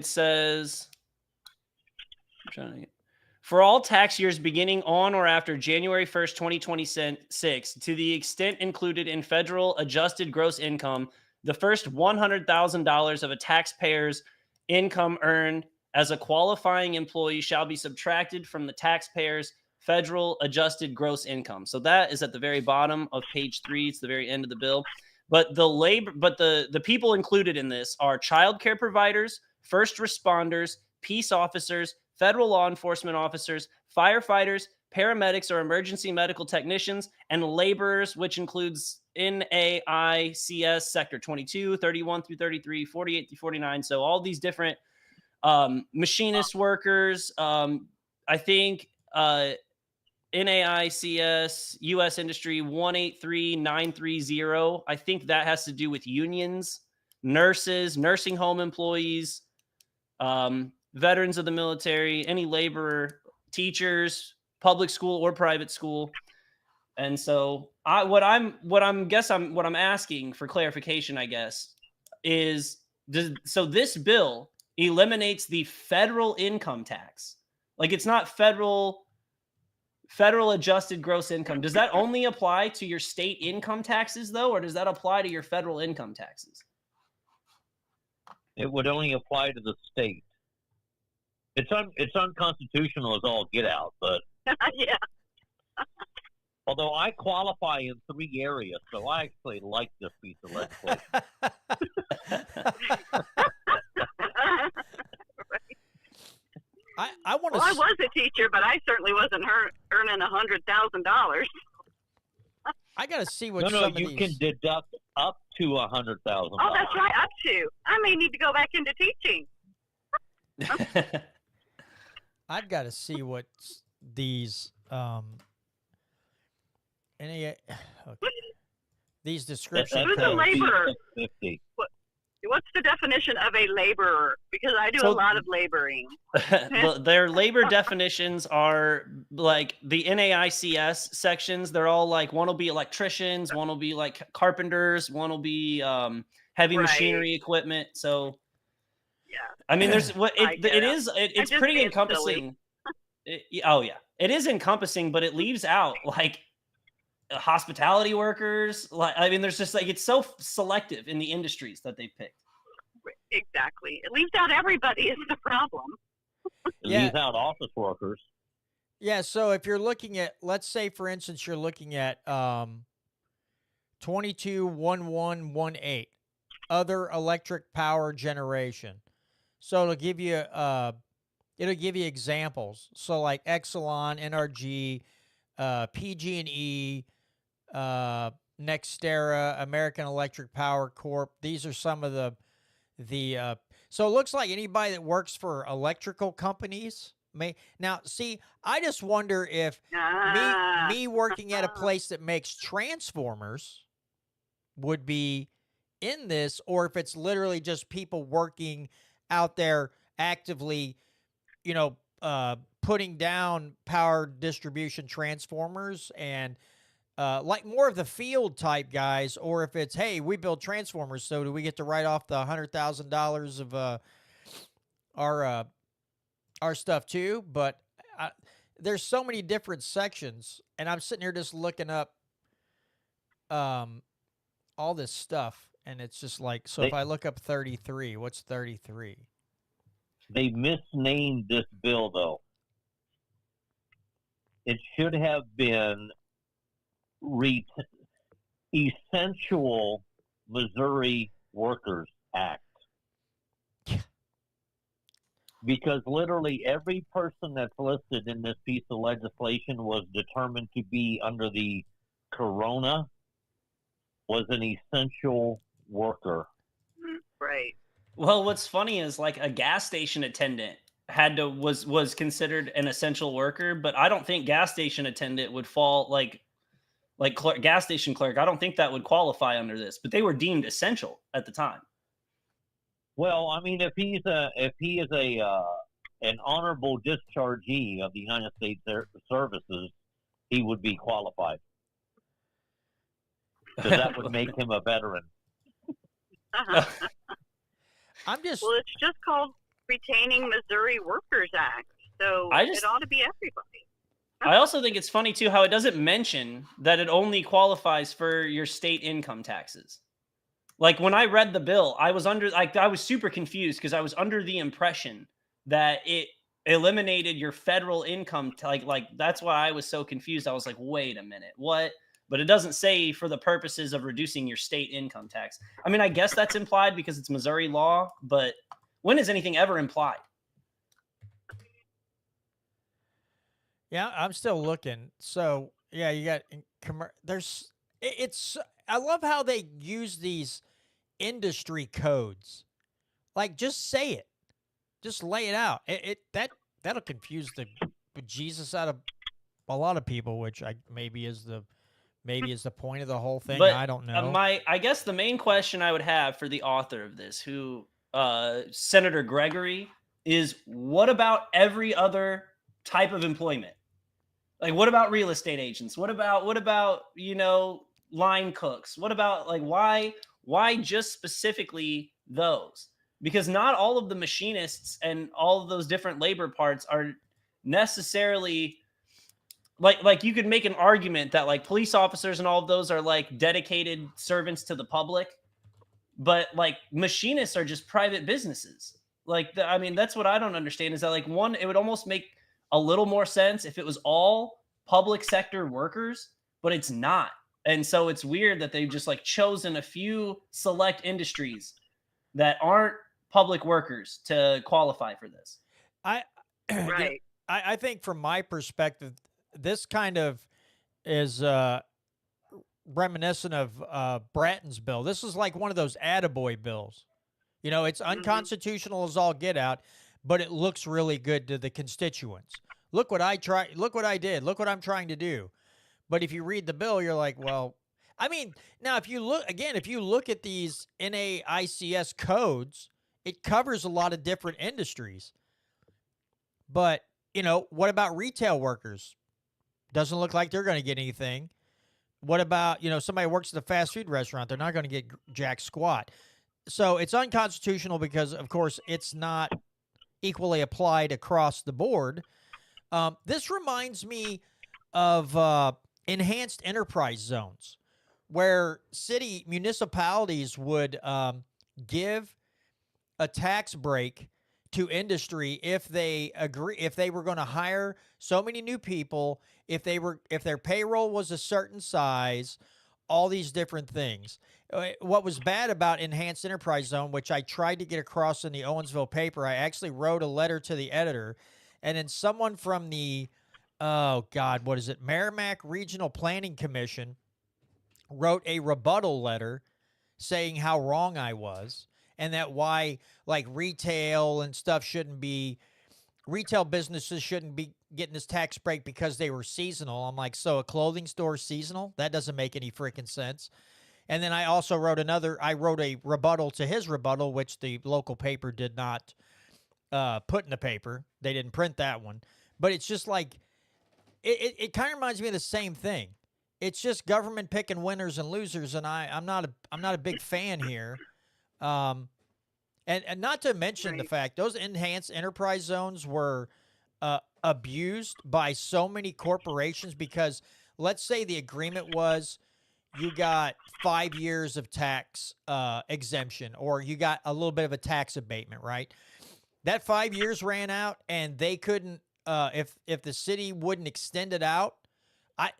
S6: says, for all tax years beginning on or after January 1st, 2026, to the extent included in federal adjusted gross income, the first $100,000 of a taxpayer's income earned as a qualifying employee shall be subtracted from the taxpayer's federal adjusted gross income. So that is at the very bottom of page 3. It's the very end of the bill. But the people included in this are childcare providers, first responders, peace officers, federal law enforcement officers, firefighters, paramedics or emergency medical technicians, and laborers, which includes NAICS Sector 22, 31 through 33, 48 through 49. So all these different machinist workers, I think NAICS U.S. Industry 183930, I think that has to do with unions, nurses, nursing home employees, veterans of the military, any laborer, teachers, public school or private school. And so what I'm asking for clarification, I guess, is so this bill eliminates the federal income tax. Like it's not federal adjusted gross income. Does that only apply to your state income taxes though, or does that apply to your federal income taxes?
S5: It would only apply to the state. It's unconstitutional as all get out, but
S4: Yeah.
S5: although I qualify in 3 areas, so I actually like this piece of legislation.
S4: teacher, but I certainly wasn't earning $100,000.
S2: I got to see what
S5: No,
S2: some
S5: you
S2: of
S5: can
S2: these.
S5: deduct up to $100,000.
S4: Oh, that's right, up to. I may need to go back into teaching.
S2: I've got to see what these any okay. These description
S4: Who's a
S2: codes.
S4: laborer?
S5: 50.
S4: What's the definition of a laborer? Because I do
S6: So-
S4: a lot of laboring.
S6: Their labor definitions are like the NAICS sections. They're all like, one will be electricians, one will be like carpenters, one will be heavy
S4: Right.
S6: machinery equipment. So
S4: Yeah.
S6: I mean, there's what
S4: I
S6: it,
S4: get
S6: it
S4: it.
S6: is. It's
S4: just
S6: pretty
S4: being silly.
S6: encompassing. Oh yeah, it is encompassing, but it leaves out like hospitality workers. Like I mean, there's just like it's so selective in the industries that they picked.
S4: Exactly. It leaves out everybody is the problem.
S5: It
S2: Yeah.
S5: leaves out office workers.
S2: Yeah, so if you're looking at, let's say for instance, you're looking at 221118, other electric power generation. So it'll give you examples. So like Exelon, NRG, PG&E, Nextera, American Electric Power Corp. These are some of the so it looks like anybody that works for electrical companies may. Now, see, I just wonder if me working at a place that makes transformers would be in this, or if it's literally just people working out there actively, putting down power distribution transformers and like more of the field type guys, or if it's, hey, we build transformers, so do we get to write off the $100,000 of our stuff too? But there's so many different sections, and I'm sitting here just looking up all this stuff, and it's just like, so if I look up 33, what's 33?
S5: They misnamed this bill, though. It should have been Essential Missouri Workers Act. Because literally every person that's listed in this piece of legislation was determined to be under the corona was an essential worker.
S4: Right.
S6: Well, what's funny is like a gas station attendant was considered an essential worker, but I don't think gas station attendant would fall like gas station clerk. I don't think that would qualify under this, but they were deemed essential at the time.
S5: Well, I mean, if he is an honorable dischargee of the United States Services, he would be qualified. Because that would make him a veteran.
S2: I'm just
S4: Well, it's just called Retaining Missouri Workers Act, so it ought to be everybody.
S6: I also think it's funny too how it doesn't mention that it only qualifies for your state income taxes. Like when I read the bill, I was super confused because I was under the impression that it eliminated your federal income. Like that's why I was so confused. I was like, wait a minute, what? But it doesn't say for the purposes of reducing your state income tax. I mean, I guess that's implied because it's Missouri law, but when is anything ever implied?
S2: Yeah, I'm still looking. So yeah, you got I love how they use these industry codes. Like, just say it, just lay it out. That'll confuse the Jesus out of a lot of people, which maybe is the point of the whole thing.
S6: But
S2: I don't know.
S6: I guess the main question I would have for the author of this, Senator Gregory, is what about every other type of employment? Like, what about real estate agents? What about line cooks? What about why just specifically those? Because not all of the machinists and all of those different labor parts are necessarily like you could make an argument that like police officers and all of those are like dedicated servants to the public, but like machinists are just private businesses. I mean, that's what I don't understand is that like one, it would almost make a little more sense if it was all public sector workers, but it's not. And so it's weird that they've just like chosen a few select industries that aren't public workers to qualify for this.
S4: Right.
S2: I think from my perspective, this kind of is reminiscent of Bratton's bill. This is like one of those attaboy bills. You know, it's unconstitutional as all get out, but it looks really good to the constituents. Look what I did. Look what I'm trying to do. But if you read the bill, you're like, well, I mean, now if you look at these NAICS codes, it covers a lot of different industries. But, you know, what about retail workers? Doesn't look like they're going to get anything. What about, you know, somebody who works at a fast food restaurant? They're not going to get jack squat. So it's unconstitutional because, of course, it's not equally applied across the board. This reminds me of enhanced enterprise zones, where municipalities would give a tax break to industry if they were going to hire so many new people, if their payroll was a certain size, all these different things. What was bad about enhanced enterprise zone, which I tried to get across in the Owensville paper, I actually wrote a letter to the editor, and then someone from the Merrimack Regional Planning Commission wrote a rebuttal letter saying how wrong I was, and that why like retail businesses shouldn't be getting this tax break because they were seasonal. I'm like, so a clothing store is seasonal? That doesn't make any freaking sense. And then I also wrote a rebuttal to his rebuttal, which the local paper did not put in the paper. They didn't print that one. But it's just like, it kind of reminds me of the same thing. It's just government picking winners and losers, and I'm not a big fan here. And not to mention the fact those enhanced enterprise zones were abused by so many corporations, because let's say the agreement was you got 5 years of tax exemption, or you got a little bit of a tax abatement, right? That 5 years ran out, and they couldn't, if the city wouldn't extend it out,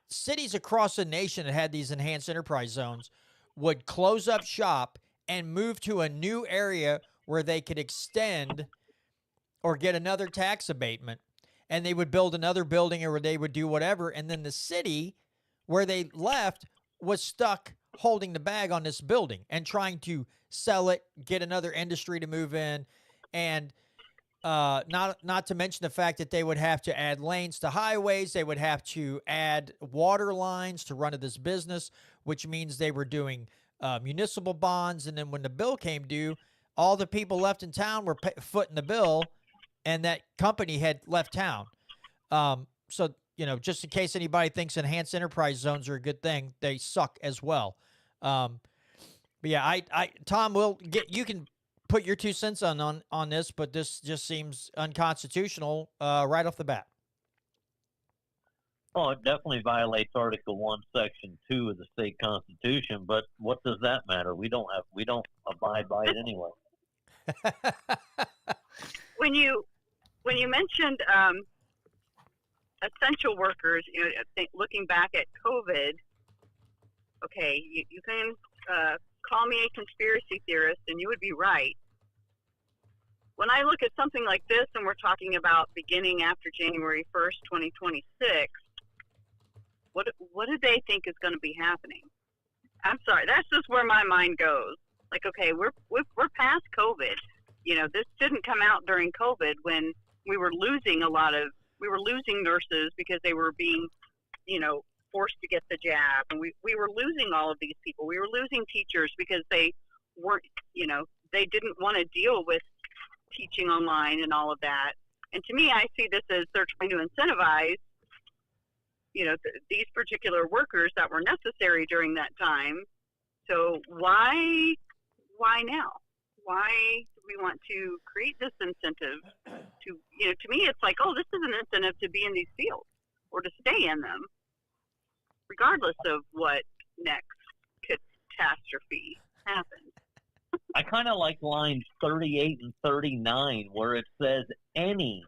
S2: cities across the nation that had these enhanced enterprise zones would close up shop and move to a new area where they could extend or get another tax abatement, and they would build another building, or they would do whatever, and then the city where they left was stuck holding the bag on this building and trying to sell it, get another industry to move in, and not to mention the fact that they would have to add lanes to highways. They would have to add water lines to run to this business, which means they were doing municipal bonds. And then when the bill came due, all the people left in town were footing the bill, and that company had left town. So, you know, just in case anybody thinks enhanced enterprise zones are a good thing, they suck as well. But yeah, Tom, you can put your 2 cents on this, but this just seems unconstitutional right off the bat.
S5: Oh, it definitely violates Article 1, Section 2 of the state constitution, but what does that matter? We don't abide by it anyway.
S4: When you mentioned essential workers, you know, I think looking back at COVID, okay, you can call me a conspiracy theorist, and you would be right. When I look at something like this, and we're talking about beginning after January 1st, 2026, what do they think is going to be happening? I'm sorry, that's just where my mind goes. Like, okay, we're past COVID. You know, this didn't come out during COVID when we were losing nurses because they were being, you know, forced to get the jab, and we were losing all of these people. We were losing teachers because they weren't, you know, they didn't want to deal with teaching online and all of that. And to me, I see this as they're trying to incentivize, you know, these particular workers that were necessary during that time. So why now? Why do we want to create this incentive to, you know, to me, it's like, oh, this is an incentive to be in these fields or to stay in them, regardless of what next catastrophe happens.
S5: I kind of like lines 38 and 39 where it says any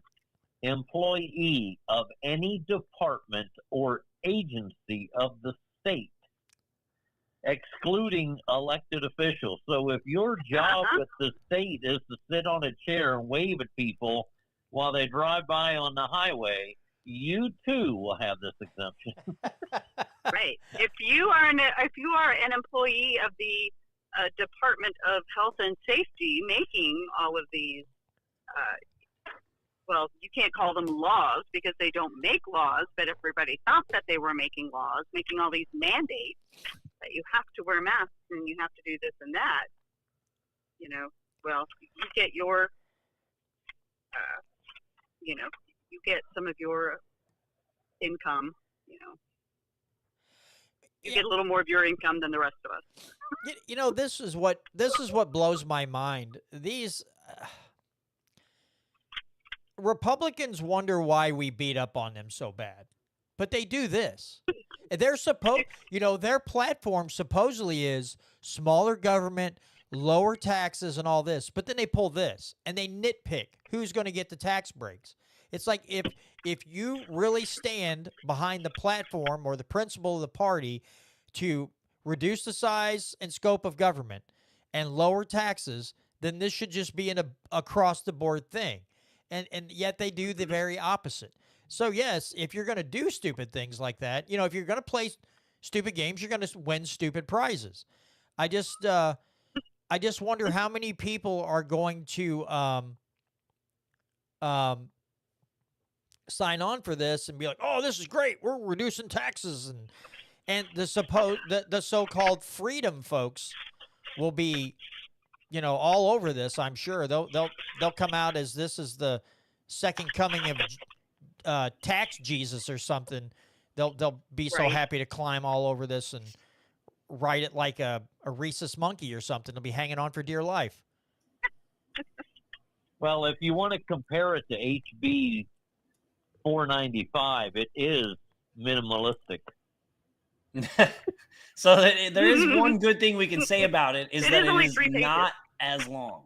S5: employee of any department or agency of the state, excluding elected officials. So if your job with the state is to sit on a chair and wave at people, while they drive by on the highway, you too will have this exemption.
S4: Right. If you are an employee of the Department of Health and Safety making all of these, well, you can't call them laws because they don't make laws, but everybody thought that they were making laws, making all these mandates that you have to wear masks and you have to do this and that. You know, well, you get your, you know, you get some of your income, you know. You get a little more of your income than the rest of us.
S2: You know, this is what blows my mind. These Republicans wonder why we beat up on them so bad, but they do this. They're supposed, you know, their platform supposedly is smaller government, lower taxes, and all this. But then they pull this and they nitpick who's going to get the tax breaks. It's like if you really stand behind the platform or the principle of the party to reduce the size and scope of government and lower taxes, then this should just be an across the board thing. And yet they do the very opposite. So yes, if you're going to do stupid things like that, you know, if you're going to play stupid games, you're going to win stupid prizes. I just wonder how many people are going to sign on for this and be like, "Oh, this is great. We're reducing taxes," and the so-called freedom folks will be, you know, all over this. I'm sure they'll come out as this is the second coming of tax Jesus or something. They'll be so happy to climb all over this and ride it like a rhesus monkey or something. They'll be hanging on for dear life.
S5: Well, if you want to compare it to HB 495, it is minimalistic.
S6: So there is one good thing we can say about it is that
S4: only
S6: it is
S4: 3 pages.
S6: not as long.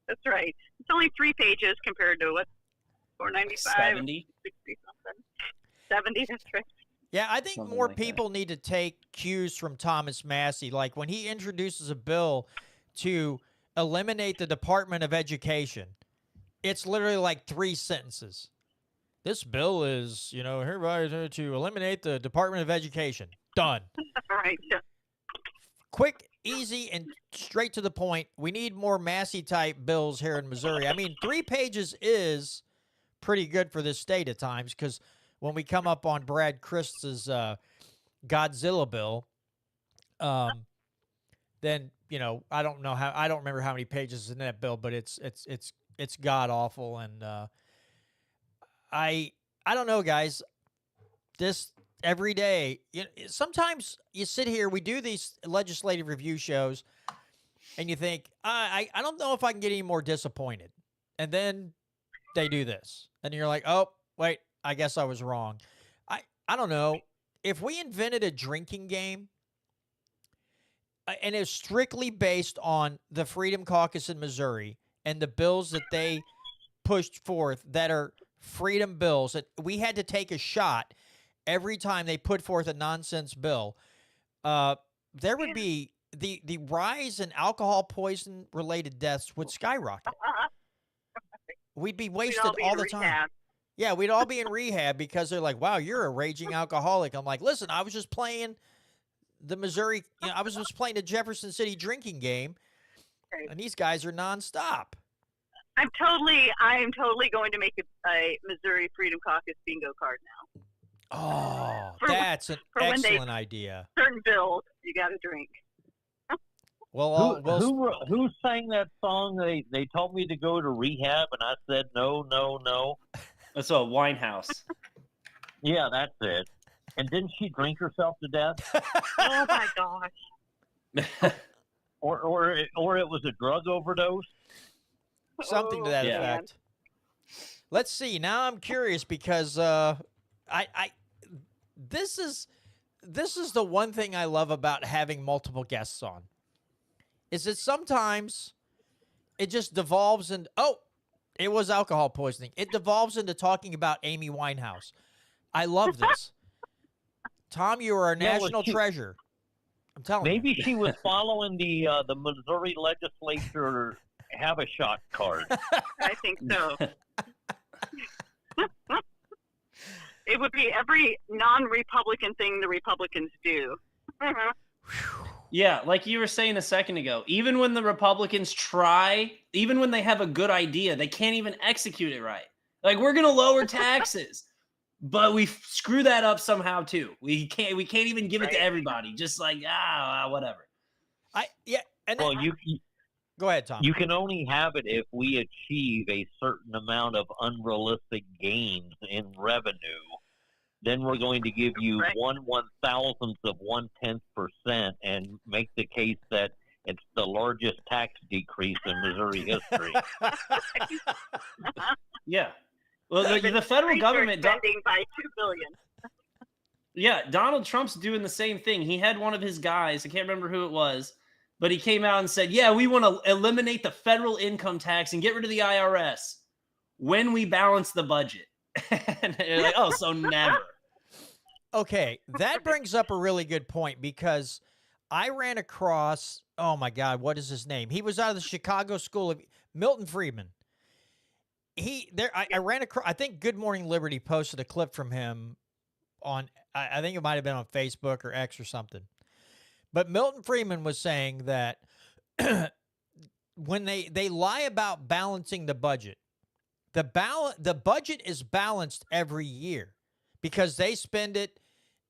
S4: That's right. It's only 3 pages compared to what? 495?
S6: 70?
S4: 60 something. 70, that's right.
S2: Yeah, I think
S6: Something
S2: more
S6: like that.
S2: people need to take cues from Thomas Massey. Like when he introduces a bill to eliminate the Department of Education, it's literally like 3 sentences. This bill is, you know, hereby to eliminate the Department of Education. Done.
S4: All right. So,
S2: Quick, easy, and straight to the point. We need more Massey-type bills here in Missouri. I mean, 3 pages is pretty good for this state at times because when we come up on Brad Christ's Godzilla bill, then, you know, I don't remember how many pages is in that bill, but it's god awful, and I don't know, guys. This every day, sometimes you sit here, we do these legislative review shows, and you think, I don't know if I can get any more disappointed, and then they do this, and you're like, oh wait, I guess I was wrong. I don't know if we invented a drinking game. And it's strictly based on the Freedom Caucus in Missouri and the bills that they pushed forth that are freedom bills, that we had to take a shot every time they put forth a nonsense bill. There would be the rise in alcohol poison related deaths would skyrocket. We'd be wasted
S4: be
S2: all
S4: in
S2: the time.
S4: rehab.
S2: Yeah, we'd all be in rehab because they're like, wow, you're a raging alcoholic. I'm like, listen, I was just playing the Missouri, I was just playing the Jefferson City drinking game,
S4: Right.
S2: and these guys are nonstop.
S4: I am totally going to make a Missouri Freedom Caucus bingo card now.
S2: Oh,
S4: For-
S2: that's an
S4: for when they-
S2: excellent idea.
S4: Certain bills you got to drink.
S2: Well,
S5: Who sang that song? They told me to go to rehab, and I said no.
S6: That's a Winehouse.
S5: Yeah, that's it. And didn't she drink herself to death?
S4: Oh my gosh.
S5: Or it was a drug overdose?
S2: something to that
S6: Yeah.
S2: effect. Let's see. Now I'm curious because this is the one thing I love about having multiple guests on. Is that sometimes it just devolves into, it was alcohol poisoning. It devolves into talking about Amy Winehouse. I love this. Tom, you are a
S5: Yeah, well,
S2: national
S5: she-
S2: treasure. I'm telling you.
S5: Maybe she was following the Missouri legislature have a shot card.
S4: I think so. It would be every non-Republican thing the Republicans do.
S6: Yeah, like you were saying a second ago, even when the Republicans try, even when they have a good idea, they can't even execute it right. Like, we're going to lower taxes, but we screw that up somehow too. We can't even give it to everybody. Just like, whatever.
S2: And
S5: Well,
S2: go ahead, Tom.
S5: you can only have it if we achieve a certain amount of unrealistic gains in revenue. Then we're going to give you
S4: Right.
S5: 1/1000th of 0.1% and make the case that it's the largest tax decrease in Missouri history.
S6: Yeah. Well, the federal
S4: Increase their
S6: government,
S4: spending by $2 billion.
S6: yeah, Donald Trump's doing the same thing. He had one of his guys, I can't remember who it was, but he came out and said, yeah, we want to eliminate the federal income tax and get rid of the IRS when we balance the budget. And you're like, oh, so never.
S2: Okay, that brings up a really good point because I ran across, oh my God, what is his name? He was out of the Chicago School of Milton Friedman. I ran across, I think Good Morning Liberty posted a clip from him on, I think it might have been on Facebook or X or something. But Milton Friedman was saying that when they lie about balancing the budget, the budget is balanced every year because they spend it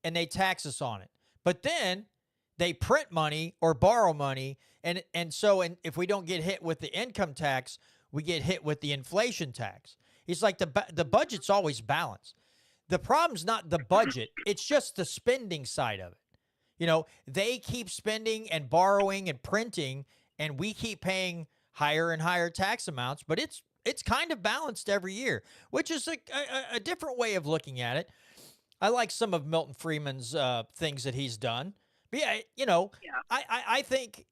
S2: and they tax us on it. But then they print money or borrow money, and if we don't get hit with the income tax, we get hit with the inflation tax. It's like the budget's always balanced. The problem's not the budget, it's just the spending side of it. You know, they keep spending and borrowing and printing, and we keep paying higher and higher tax amounts, but it's kind of balanced every year, which is a different way of looking at it. I like some of Milton Friedman's things that he's done. But yeah, you know,
S4: Yeah.
S2: I think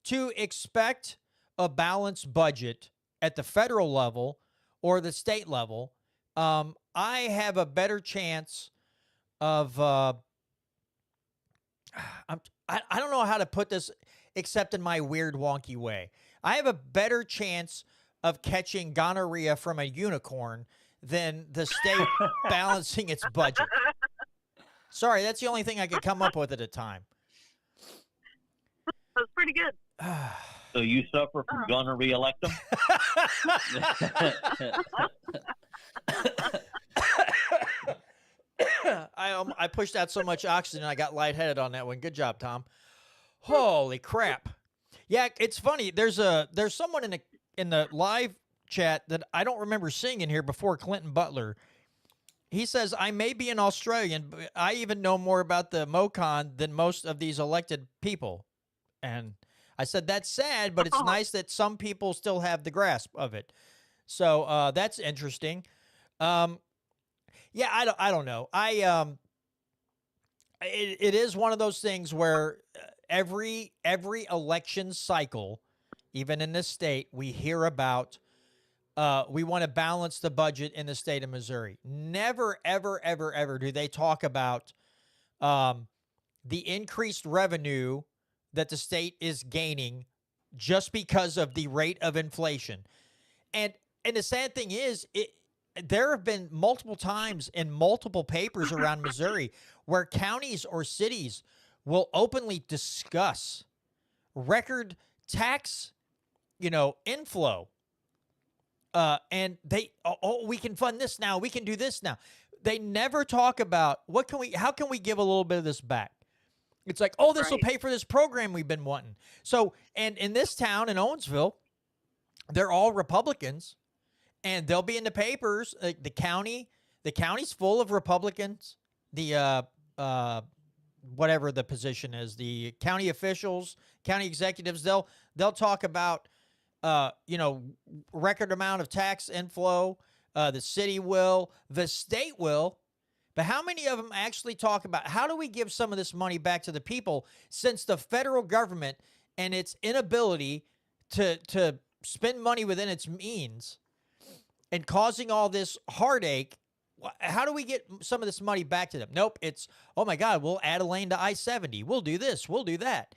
S2: to expect a balanced budget at the federal level or the state level, I have a better chance of I don't know how to put this except in my weird wonky way. I have a better chance of catching gonorrhea from a unicorn than the state balancing its budget. Sorry, that's the only thing I could come up with at the time.
S4: That was pretty good.
S5: So you suffer from gonorrhea electum?
S2: I pushed out so much oxygen I got lightheaded on that one. Good job, Tom. Holy crap. Yeah, it's funny. There's someone in the live chat that I don't remember seeing in here before, Clinton Butler. He says, I may be an Australian, but I even know more about the MOCON than most of these elected people. And I said, that's sad, but it's nice that some people still have the grasp of it. So that's interesting. Yeah, I don't know. It is one of those things where every election cycle, even in this state, we hear about we want to balance the budget in the state of Missouri. Never, ever, ever, ever do they talk about the increased revenue that the state is gaining just because of the rate of inflation. And the sad thing is, there have been multiple times in multiple papers around Missouri where counties or cities will openly discuss record tax, inflow. And we can fund this now. We can do this now. They never talk about how can we give a little bit of this back? It's like, this will pay for this program we've been wanting. So, and in this town in Owensville, they're all Republicans, and they'll be in the papers. The county's full of Republicans. The whatever the position is, the county officials, county executives, they'll talk about record amount of tax inflow. The city will, the state will. But how many of them actually talk about how do we give some of this money back to the people, since the federal government and its inability to spend money within its means and causing all this heartache? How do we get some of this money back to them? Nope. It's, oh my God, we'll add a lane to I-70. We'll do this. We'll do that.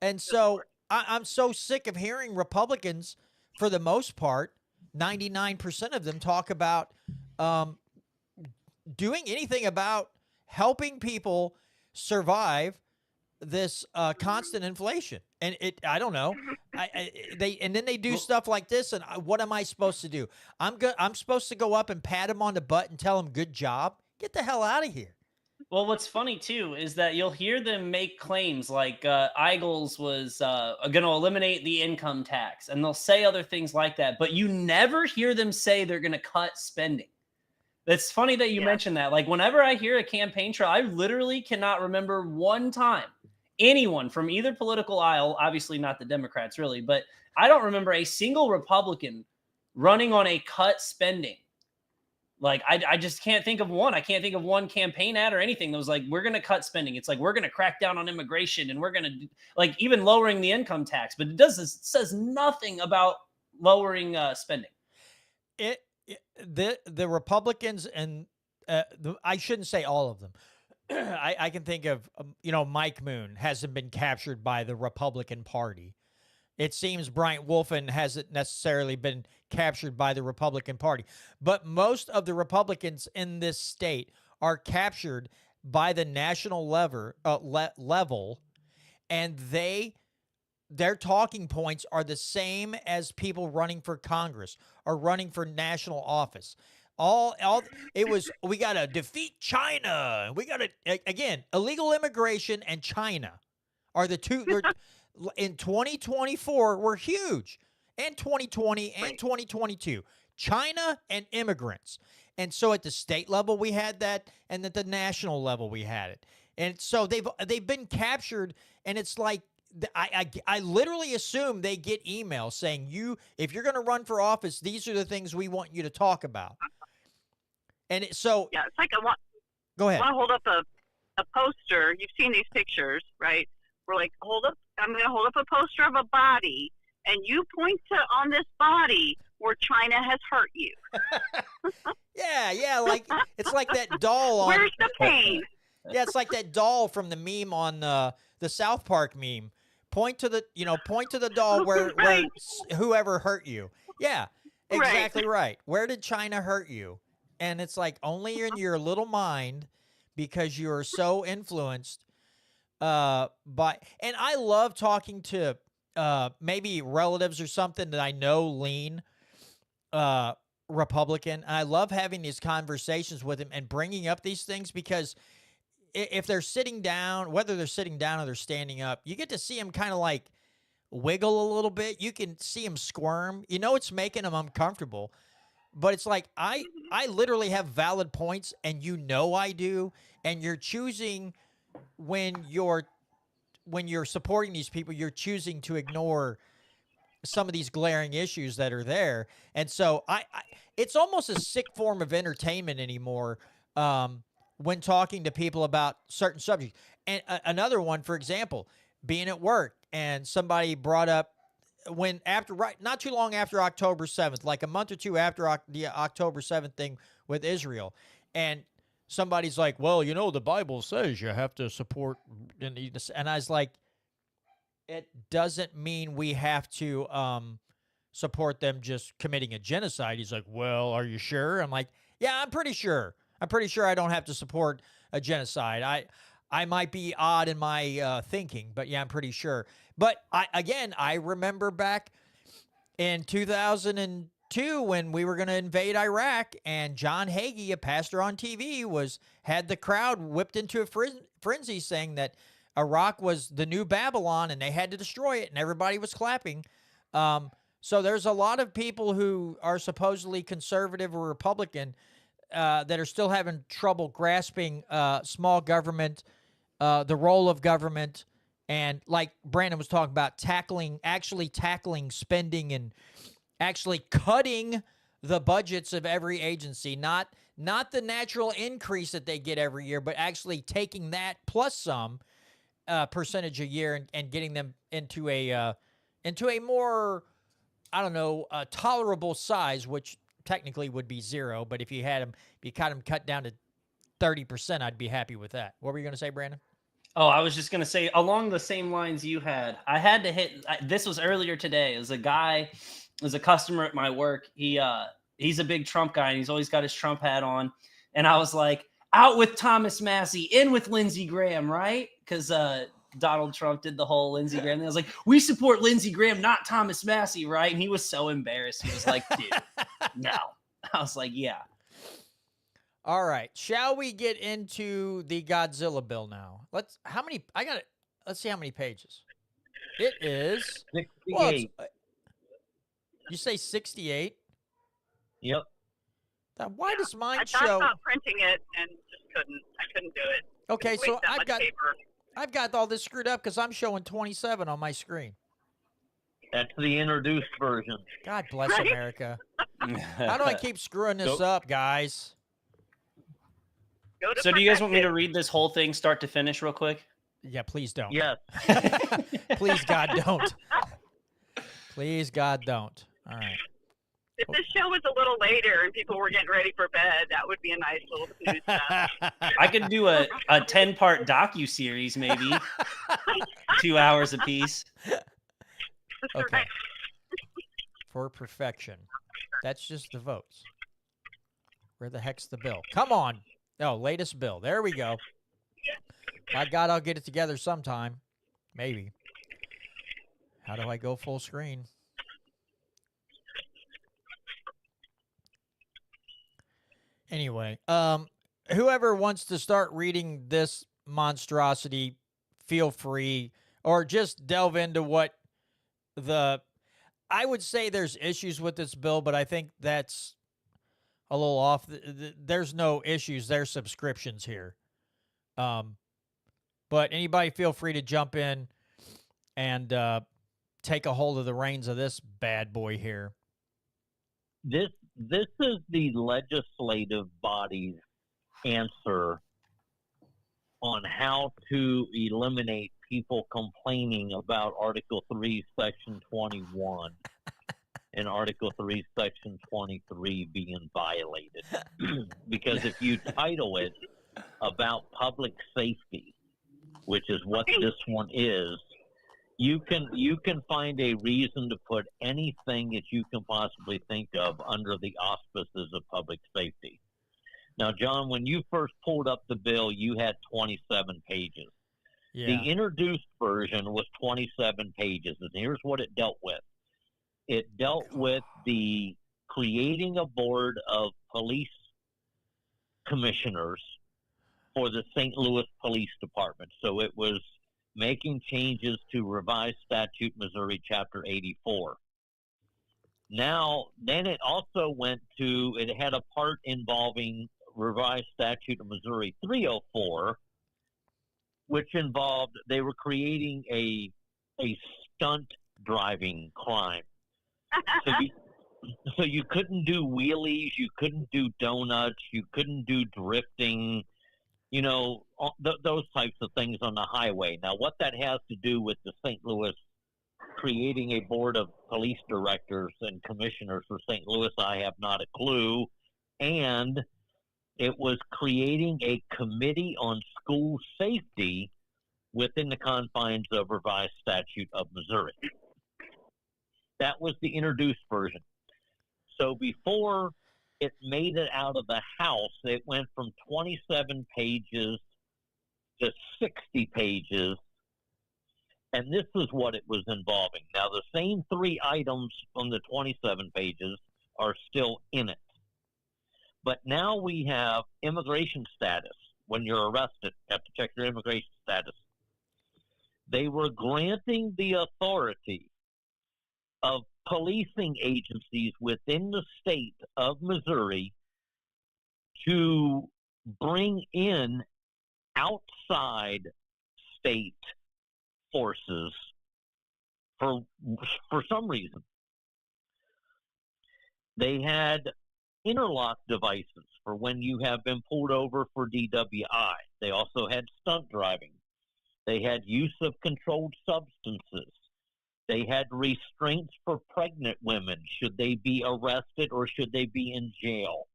S2: And so I'm so sick of hearing Republicans, for the most part, 99% of them talk about doing anything about helping people survive this constant inflation. And I don't know. And then they do stuff like this. And what am I supposed to do? I'm supposed to go up and pat him on the butt and tell him good job. Get the hell out of here.
S6: Well, what's funny too is that you'll hear them make claims like Eagles was going to eliminate the income tax, and they'll say other things like that, but you never hear them say they're going to cut spending. It's funny that you mentioned that. Like, whenever I hear a campaign trail, I literally cannot remember one time anyone from either political aisle, obviously not the Democrats really, but I don't remember a single Republican running on a cut spending. Like, I just can't think of one. I can't think of one campaign ad or anything that was like, we're going to cut spending. It's like, we're going to crack down on immigration, and we're going to, like, even lowering the income tax. But it says nothing about lowering spending.
S2: The Republicans, and I shouldn't say all of them. I can think of, Mike Moon hasn't been captured by the Republican Party. It seems Bryant Wolfen hasn't necessarily been captured by the Republican Party. But most of the Republicans in this state are captured by the national level, and their talking points are the same as people running for Congress or running for national office. We got to defeat China. We got to, again, illegal immigration and China are the two. In 2024 were huge, and 2020 and 2022, China and immigrants. And so at the state level we had that, and at the national level we had it. And so they've been captured, and it's like I literally assume they get emails saying, if you're going to run for office, these are the things we want you to talk about. And it's like go ahead.
S4: I want to hold up a poster. You've seen these pictures, right? We're like, I'm going to hold up a poster of a body, and you point on this body where China has hurt you.
S2: Yeah, like it's like that doll.
S4: Where's the pain?
S2: Yeah, it's like that doll from the meme on the South Park meme. Point to the doll where whoever hurt you. Yeah, exactly right. Where did China hurt you? And it's like only in your little mind, because you're so influenced and I love talking to maybe relatives or something that I know lean Republican, and I love having these conversations with them and bringing up these things, because if they're sitting down, whether they're sitting down or they're standing up, you get to see them kind of like wiggle a little bit. You can see them squirm. It's making them uncomfortable, but it's like I literally have valid points, and I do, and you're choosing. When you're supporting these people, you're choosing to ignore some of these glaring issues that are there. And so it's almost a sick form of entertainment anymore when talking to people about certain subjects. And another one, for example, being at work, and somebody brought up not too long after October 7th, like a month or two after the October 7th thing with Israel, and somebody's like, well, the Bible says you have to support, and I was like, it doesn't mean we have to support them just committing a genocide. He's like, well, are you sure? I'm like, yeah, I'm pretty sure. I'm pretty sure I don't have to support a genocide. I might be odd in my thinking, but yeah, I'm pretty sure. But I remember back in 2002 when we were going to invade Iraq, and John Hagee, a pastor on TV, had the crowd whipped into a frenzy saying that Iraq was the new Babylon and they had to destroy it, and everybody was clapping. So there's a lot of people who are supposedly conservative or Republican that are still having trouble grasping small government, the role of government, and like Brandon was talking about, actually tackling spending and actually cutting the budgets of every agency, not the natural increase that they get every year, but actually taking that plus some percentage a year and getting them into a more, tolerable size, which technically would be zero. But if you cut them cut down to 30%, I'd be happy with that. What were you going to say, Brandon?
S6: Oh, I was just going to say, along the same lines you had, I had to hit, this was earlier today. It was a guy is a customer at my work. He's a big Trump guy, and he's always got his Trump hat on. And I was like, out with Thomas Massey, in with Lindsey Graham, right? Because Donald Trump did the whole Lindsey Graham. And I was like, we support Lindsey Graham, not Thomas Massey, right? And he was so embarrassed. He was like, dude, no. I was like, yeah.
S2: All right. Shall we get into the Godzilla bill now? Let's see how many pages. It is
S5: 68.
S2: You say 68?
S5: Yep.
S2: Now, why does mine
S4: I thought
S2: show?
S4: about printing it and just couldn't. I couldn't do it.
S2: Okay,
S4: Waste
S2: so
S4: that much paper.
S2: I've got all this screwed up because I'm showing 27 on my screen.
S5: That's the introduced version.
S2: God bless
S4: Right?
S2: America. How do I keep screwing this up, guys?
S4: Go to
S6: So do you guys want me to
S4: perfected.
S6: read this whole thing start to finish real quick?
S2: Yeah, please don't.
S5: Yes.
S2: Please, God, don't. Please, God, don't. All right.
S4: If this show was a little later and people were getting ready for bed, that would be a nice little snooze fest.
S6: I could do a 10-part docu-series, maybe. 2 hours apiece.
S2: Okay. For perfection. That's just the votes. Where the heck's the bill? Come on. Oh, latest bill. There we go. By God, I'll get it together sometime. Maybe. How do I go full screen? Anyway, whoever wants to start reading this monstrosity, feel free, or just delve into what I would say there's issues with this bill, but I think that's a little off. There's no issues. There's subscriptions here. But anybody feel free to jump in and take a hold of the reins of this bad boy here.
S5: This is the legislative body's answer on how to eliminate people complaining about Article 3, Section 21 and Article 3, Section 23 being violated. Because if you title it about public safety, which is what this one is, you can find a reason to put anything that you can possibly think of under the auspices of public safety. Now, John, when you first pulled up the bill, you had 27 pages.
S2: Yeah.
S5: The introduced version was 27 pages, and here's what it dealt with. It dealt with the creating a board of police commissioners for the St. Louis Police Department. So it was making changes to Revised Statute Missouri Chapter 84. Now, then it also it had a part involving Revised Statute of Missouri 304, which involved, they were creating a stunt driving crime. So you couldn't do wheelies, you couldn't do donuts, you couldn't do drifting, those types of things on the highway. Now, what that has to do with the St. Louis creating a board of police directors and commissioners for St. Louis, I have not a clue. And it was creating a committee on school safety within the confines of Revised Statute of Missouri. That was the introduced version. So before it made it out of the House, it went from 27 pages to 60 pages, and this is what it was involving. Now, the same 3 items from the 27 pages are still in it. But now we have immigration status. When you're arrested, you have to check your immigration status. They were granting the authority of policing agencies within the state of Missouri to bring in outside state forces for some reason. They had interlock devices for when you have been pulled over for DWI. They also had stunt driving. They had use of controlled substances. They had restraints for pregnant women. Should they be arrested or should they be in jail?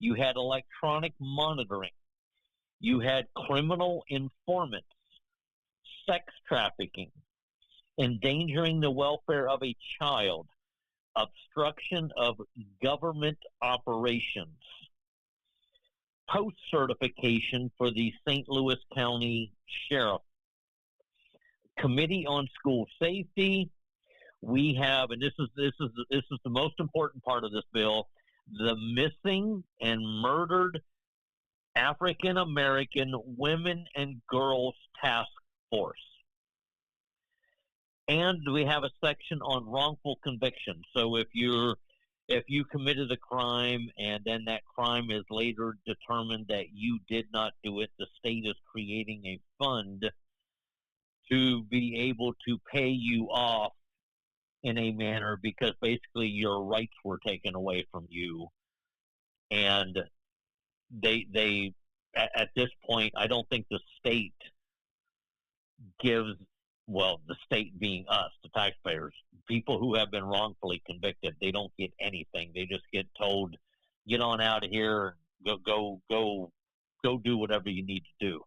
S5: You had electronic monitoring. You had criminal informants, sex trafficking, endangering the welfare of a child, obstruction of government operations. Post certification for the St. Louis County Sheriff. Committee on School Safety. We have, and this is the most important part of this bill, the Missing and Murdered African American Women and Girls Task Force. And we have a section on wrongful conviction. So if you committed a crime and then that crime is later determined that you did not do it, the state is creating a fund to be able to pay you off in a manner because basically your rights were taken away from you. And they at this point, I don't think the state gives, well, the state being us, the taxpayers, people who have been wrongfully convicted, they don't get anything. They just get told, get on out of here, go do whatever you need to do.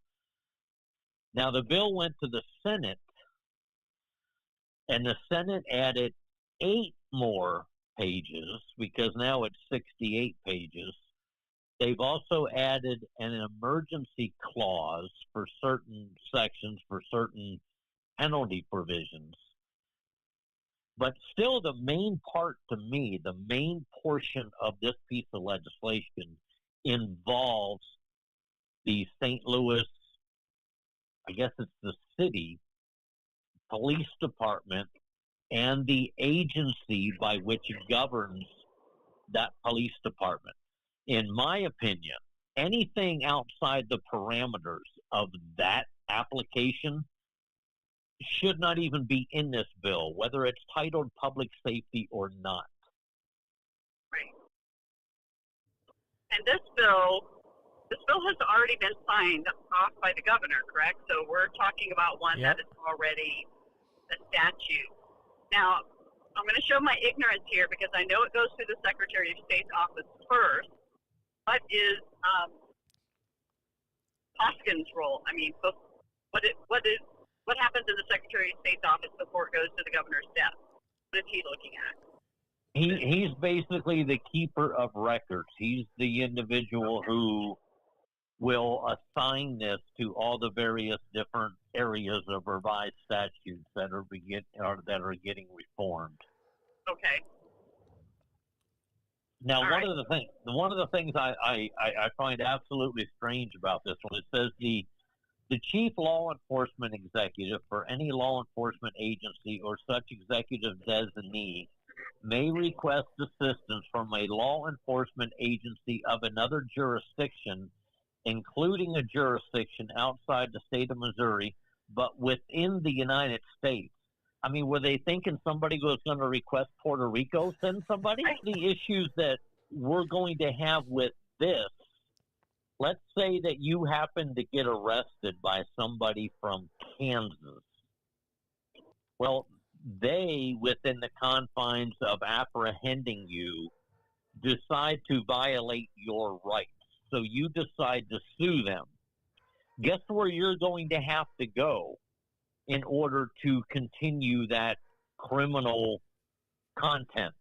S5: Now, the bill went to the Senate, and the Senate added 8 more pages because now it's 68 pages. They've also added an emergency clause for certain sections, for certain penalty provisions. But still, the main part to me, the main portion of this piece of legislation involves the St. Louis, I guess it's the city, police department, and the agency by which governs that police department. In my opinion, anything outside the parameters of that application should not even be in this bill, whether it's titled public safety or not.
S4: Right. And this bill has already been signed off by the governor, correct? So we're talking about one
S2: Yep.
S4: that is already a statute. Now, I'm going to show my ignorance here because I know it goes through the Secretary of State's office first. What is Hoskins' role? I mean, what happens in the Secretary of State's office before it goes to the governor's desk? What is he looking at?
S5: He's basically the keeper of records. He's the individual who will assign this to all the various different areas of revised statutes that are getting reformed.
S4: Okay.
S5: Now,
S4: All
S5: one of the things I find absolutely strange about this one, it says the chief law enforcement executive for any law enforcement agency or such executive designee may request assistance from a law enforcement agency of another jurisdiction, including a jurisdiction outside the state of Missouri, but within the United States. I mean, were they thinking somebody was going to request Puerto Rico send somebody? The issues that we're going to have with this, let's say that you happen to get arrested by somebody from Kansas. Well, they, within the confines of apprehending you, decide to violate your rights. So you decide to sue them. Guess where you're going to have to go in order to continue that criminal content?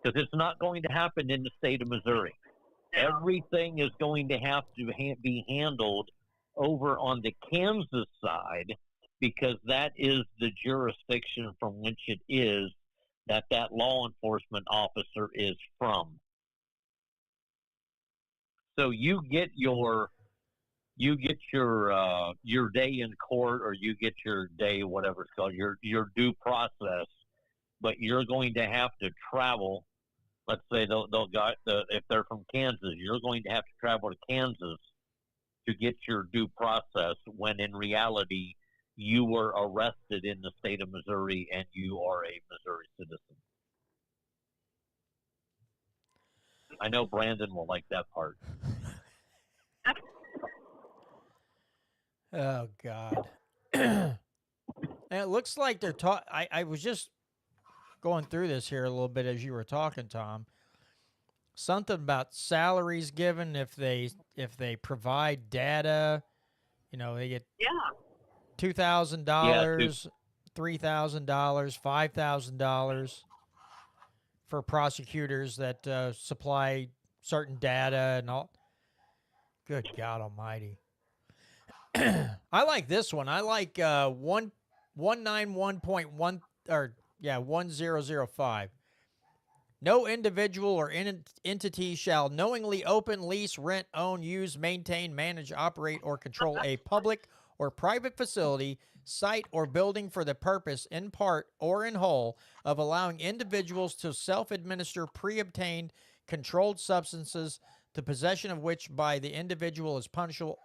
S5: Because it's not going to happen in the state of Missouri. Everything is going to have to be handled over on the Kansas side, because that is the jurisdiction from which it is that law enforcement officer is from. So you get your day in court, or you get your day, whatever it's called, your due process, but you're going to have to travel. Let's say if they're from Kansas, you're going to have to travel to Kansas to get your due process, when in reality you were arrested in the state of Missouri and you are a Missouri citizen. I know Brandon will like that part.
S2: Oh, God. And it looks like they're talking. I was just going through this here a little bit as you were talking, Tom. Something about salaries given if they provide data. You know, they get $2,000, $3,000, $5,000. for prosecutors that supply certain data and all. Good God Almighty! I like this one. I like 191.1 or 1005. No individual or entity shall knowingly open, lease, rent, own, use, maintain, manage, operate, or control a public or private facility, site, or building for the purpose, in part or in whole, of allowing individuals to self-administer pre-obtained controlled substances, the possession of which by the individual is punishable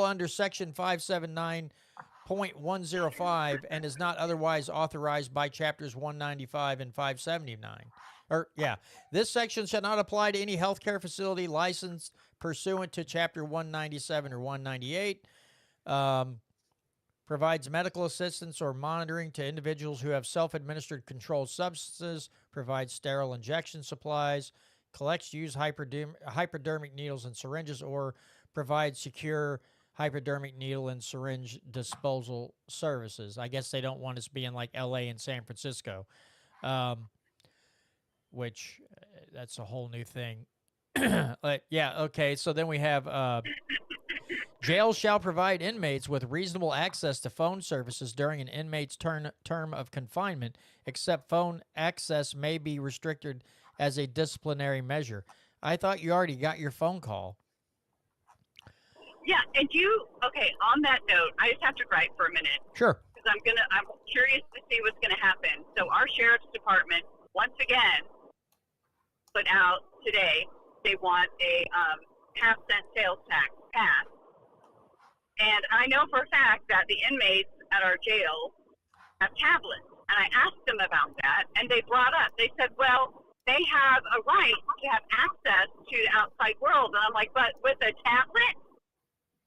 S2: under Section 579.105 and is not otherwise authorized by Chapters 195 and 579. This section shall not apply to any healthcare facility licensed pursuant to Chapter 197 or 198. Provides medical assistance or monitoring to individuals who have self-administered controlled substances. Provides sterile injection supplies. Collects used hypodermic needles and syringes, or provides secure hypodermic needle and syringe disposal services. I guess they don't want us being like L.A. and San Francisco. Which that's a whole new thing. Okay. So then we have jails shall provide inmates with reasonable access to phone services during an inmate's term of confinement, except phone access may be restricted as a disciplinary measure. I thought you already got your phone call.
S4: Yeah, and on that note, I just have to gripe for a minute.
S2: Sure.
S4: Because I'm curious to see what's going to happen. So our sheriff's department, once again, put out today, they want a half-cent sales tax passed. And I know for a fact that the inmates at our jail have tablets. And I asked them about that, and they said, well, they have a right to have access to the outside world. And I'm like, but with a tablet?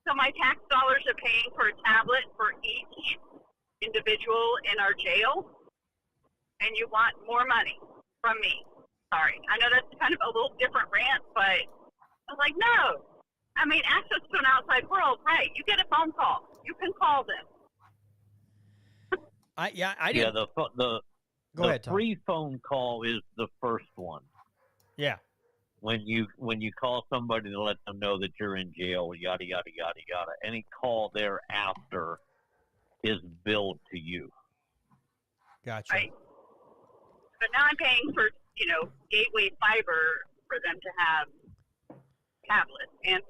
S4: So my tax dollars are paying for a tablet for each individual in our jail? And you want more money from me? Sorry. I know that's kind of a little different rant, but I was like, no. I mean, access to an outside world, right? You get a phone call. You can call them.
S2: I didn't.
S5: Yeah,
S2: Go ahead, Tom.
S5: free phone call is the first one.
S2: Yeah.
S5: When you call somebody to let them know that you're in jail, yada yada yada yada. Any call thereafter is billed to you.
S2: Gotcha.
S4: Right. But now I'm paying for, Gateway Fiber for them to have tablets and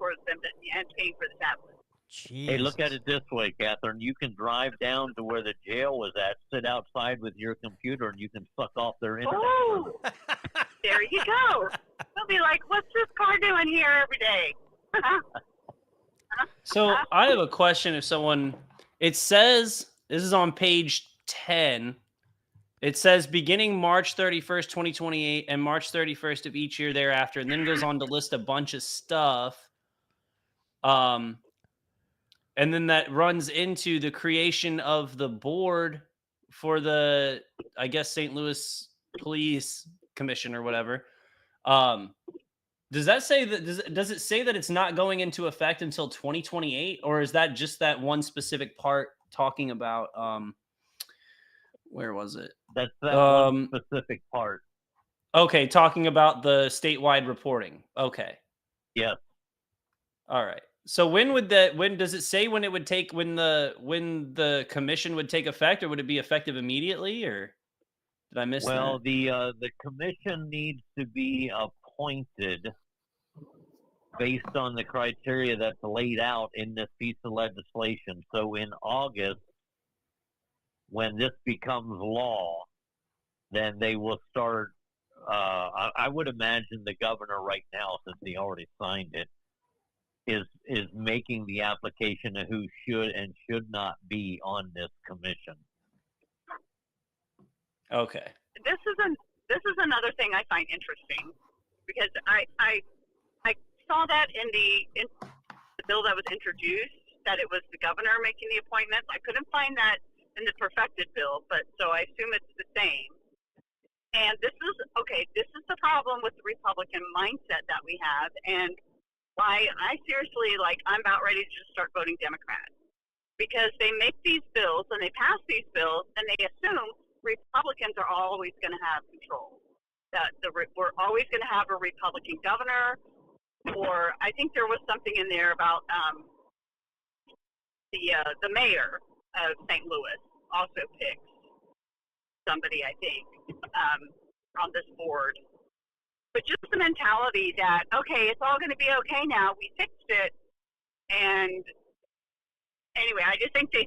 S4: paying for the tablets.
S5: Hey, look at it this way, Catherine. You can drive down to where the jail was at, sit outside with your computer, and you can suck off their internet.
S4: Oh, there you go. They'll be like, what's this car doing here every day?
S6: So I have a question. It says, this is on page 10. It says beginning March 31st, 2028 and March 31st of each year thereafter, and then goes on to list a bunch of stuff. And then that runs into the creation of the board for the, I guess, St. Louis Police Commission or whatever. Does that say that, does it say that it's not going into effect until 2028, or is that just that one specific part talking about, where was it?
S5: That's that one specific part.
S6: Okay, talking about the statewide reporting. Okay.
S5: Yes.
S6: All right. So when does it say when the commission would take effect, or would it be effective immediately, or did I miss that?
S5: Well, the commission needs to be appointed based on the criteria that's laid out in this piece of legislation. So in August, when this becomes law, then they will start. I would imagine the governor right now, since he already signed it, is making the application of who should and should not be on this commission.
S6: Okay.
S4: This is another thing I find interesting, because I saw that in the bill that was introduced, that it was the governor making the appointments. I couldn't find that in the perfected bill, but so I assume it's the same. And this is the problem with the Republican mindset that we have, and why I seriously, I'm about ready to just start voting Democrat. Because they make these bills and they pass these bills and they assume Republicans are always going to have control. that we're always going to have a Republican governor, or I think there was something in there about the mayor of St. Louis also picks somebody, I think, on this board. But just the mentality that, okay, it's all going to be okay now. We fixed it. And anyway, I just think they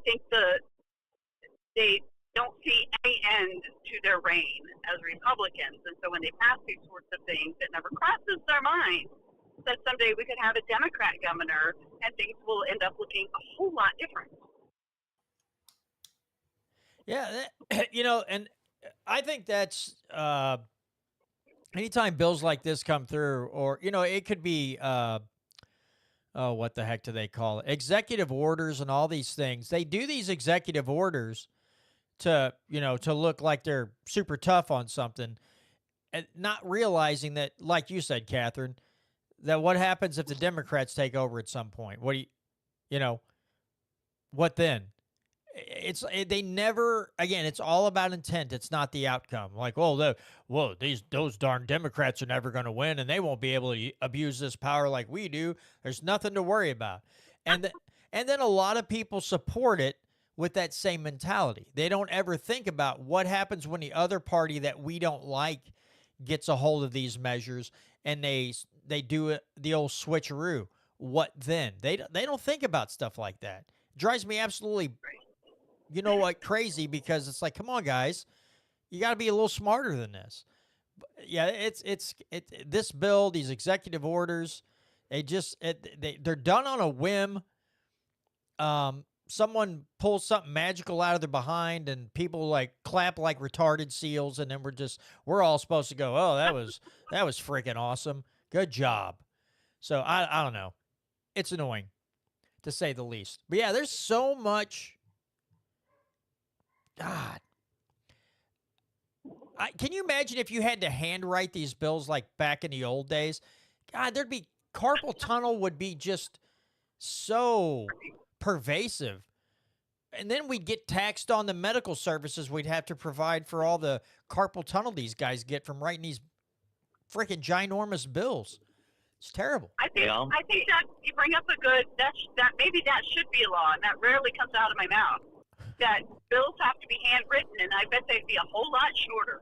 S4: don't see any end to their reign as Republicans. And so when they pass these sorts of things, it never crosses their mind that someday we could have a Democrat governor and things will end up looking a whole lot different.
S2: Yeah, and I think that's anytime bills like this come through, or it could be what the heck do they call it? Executive orders and all these things. They do these executive orders to look like they're super tough on something, and not realizing that, like you said, Catherine, that what happens if the Democrats take over at some point? What then? They never, again, it's all about intent. It's not the outcome. Like, those darn Democrats are never going to win, and they won't be able to abuse this power like we do. There's nothing to worry about. And then a lot of people support it with that same mentality. They don't ever think about what happens when the other party that we don't like gets a hold of these measures, and they do it, the old switcheroo. What then? They don't think about stuff like that. It drives me absolutely crazy, because it's like, come on, guys, you got to be a little smarter than this. Yeah, this bill, these executive orders, they're done on a whim. Someone pulls something magical out of their behind, and people like clap like retarded seals, and then we're all supposed to go, oh, that was freaking awesome, good job. So I don't know, it's annoying to say the least. But yeah, there's so much. God, can you imagine if you had to handwrite these bills like back in the old days? God, carpal tunnel would be just so pervasive. And then we'd get taxed on the medical services we'd have to provide for all the carpal tunnel these guys get from writing these freaking ginormous bills. It's terrible.
S4: I think that you bring up a good, that maybe that should be a law, and that rarely comes out of my mouth. That bills have to be handwritten, and I bet they'd be a whole lot shorter.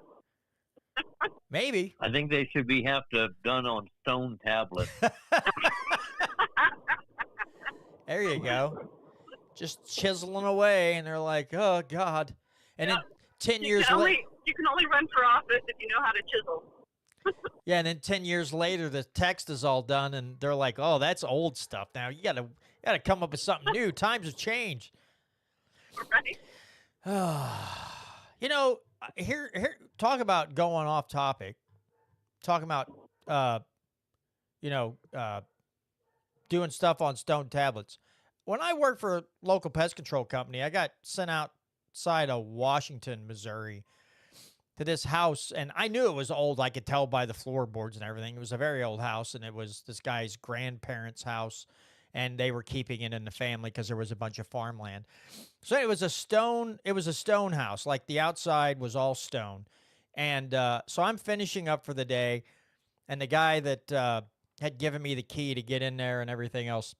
S2: Maybe.
S5: I think they should have done on stone tablets.
S2: There you go. Just chiseling away, and they're like, oh, God. And then 10 years later.
S4: You can only run for office if you know how to chisel.
S2: Yeah, and then 10 years later, the text is all done, and they're like, oh, that's old stuff now. You gotta come up with something new. Times have changed.
S4: Right.
S2: Here, talk about going off topic. Talking about, doing stuff on stone tablets. When I worked for a local pest control company, I got sent outside of Washington, Missouri, to this house, and I knew it was old. I could tell by the floorboards and everything. It was a very old house, and it was this guy's grandparents' house, and they were keeping it in the family because there was a bunch of farmland. So it was a stone house. Like the outside was all stone. And so I'm finishing up for the day, and the guy that had given me the key to get in there and everything else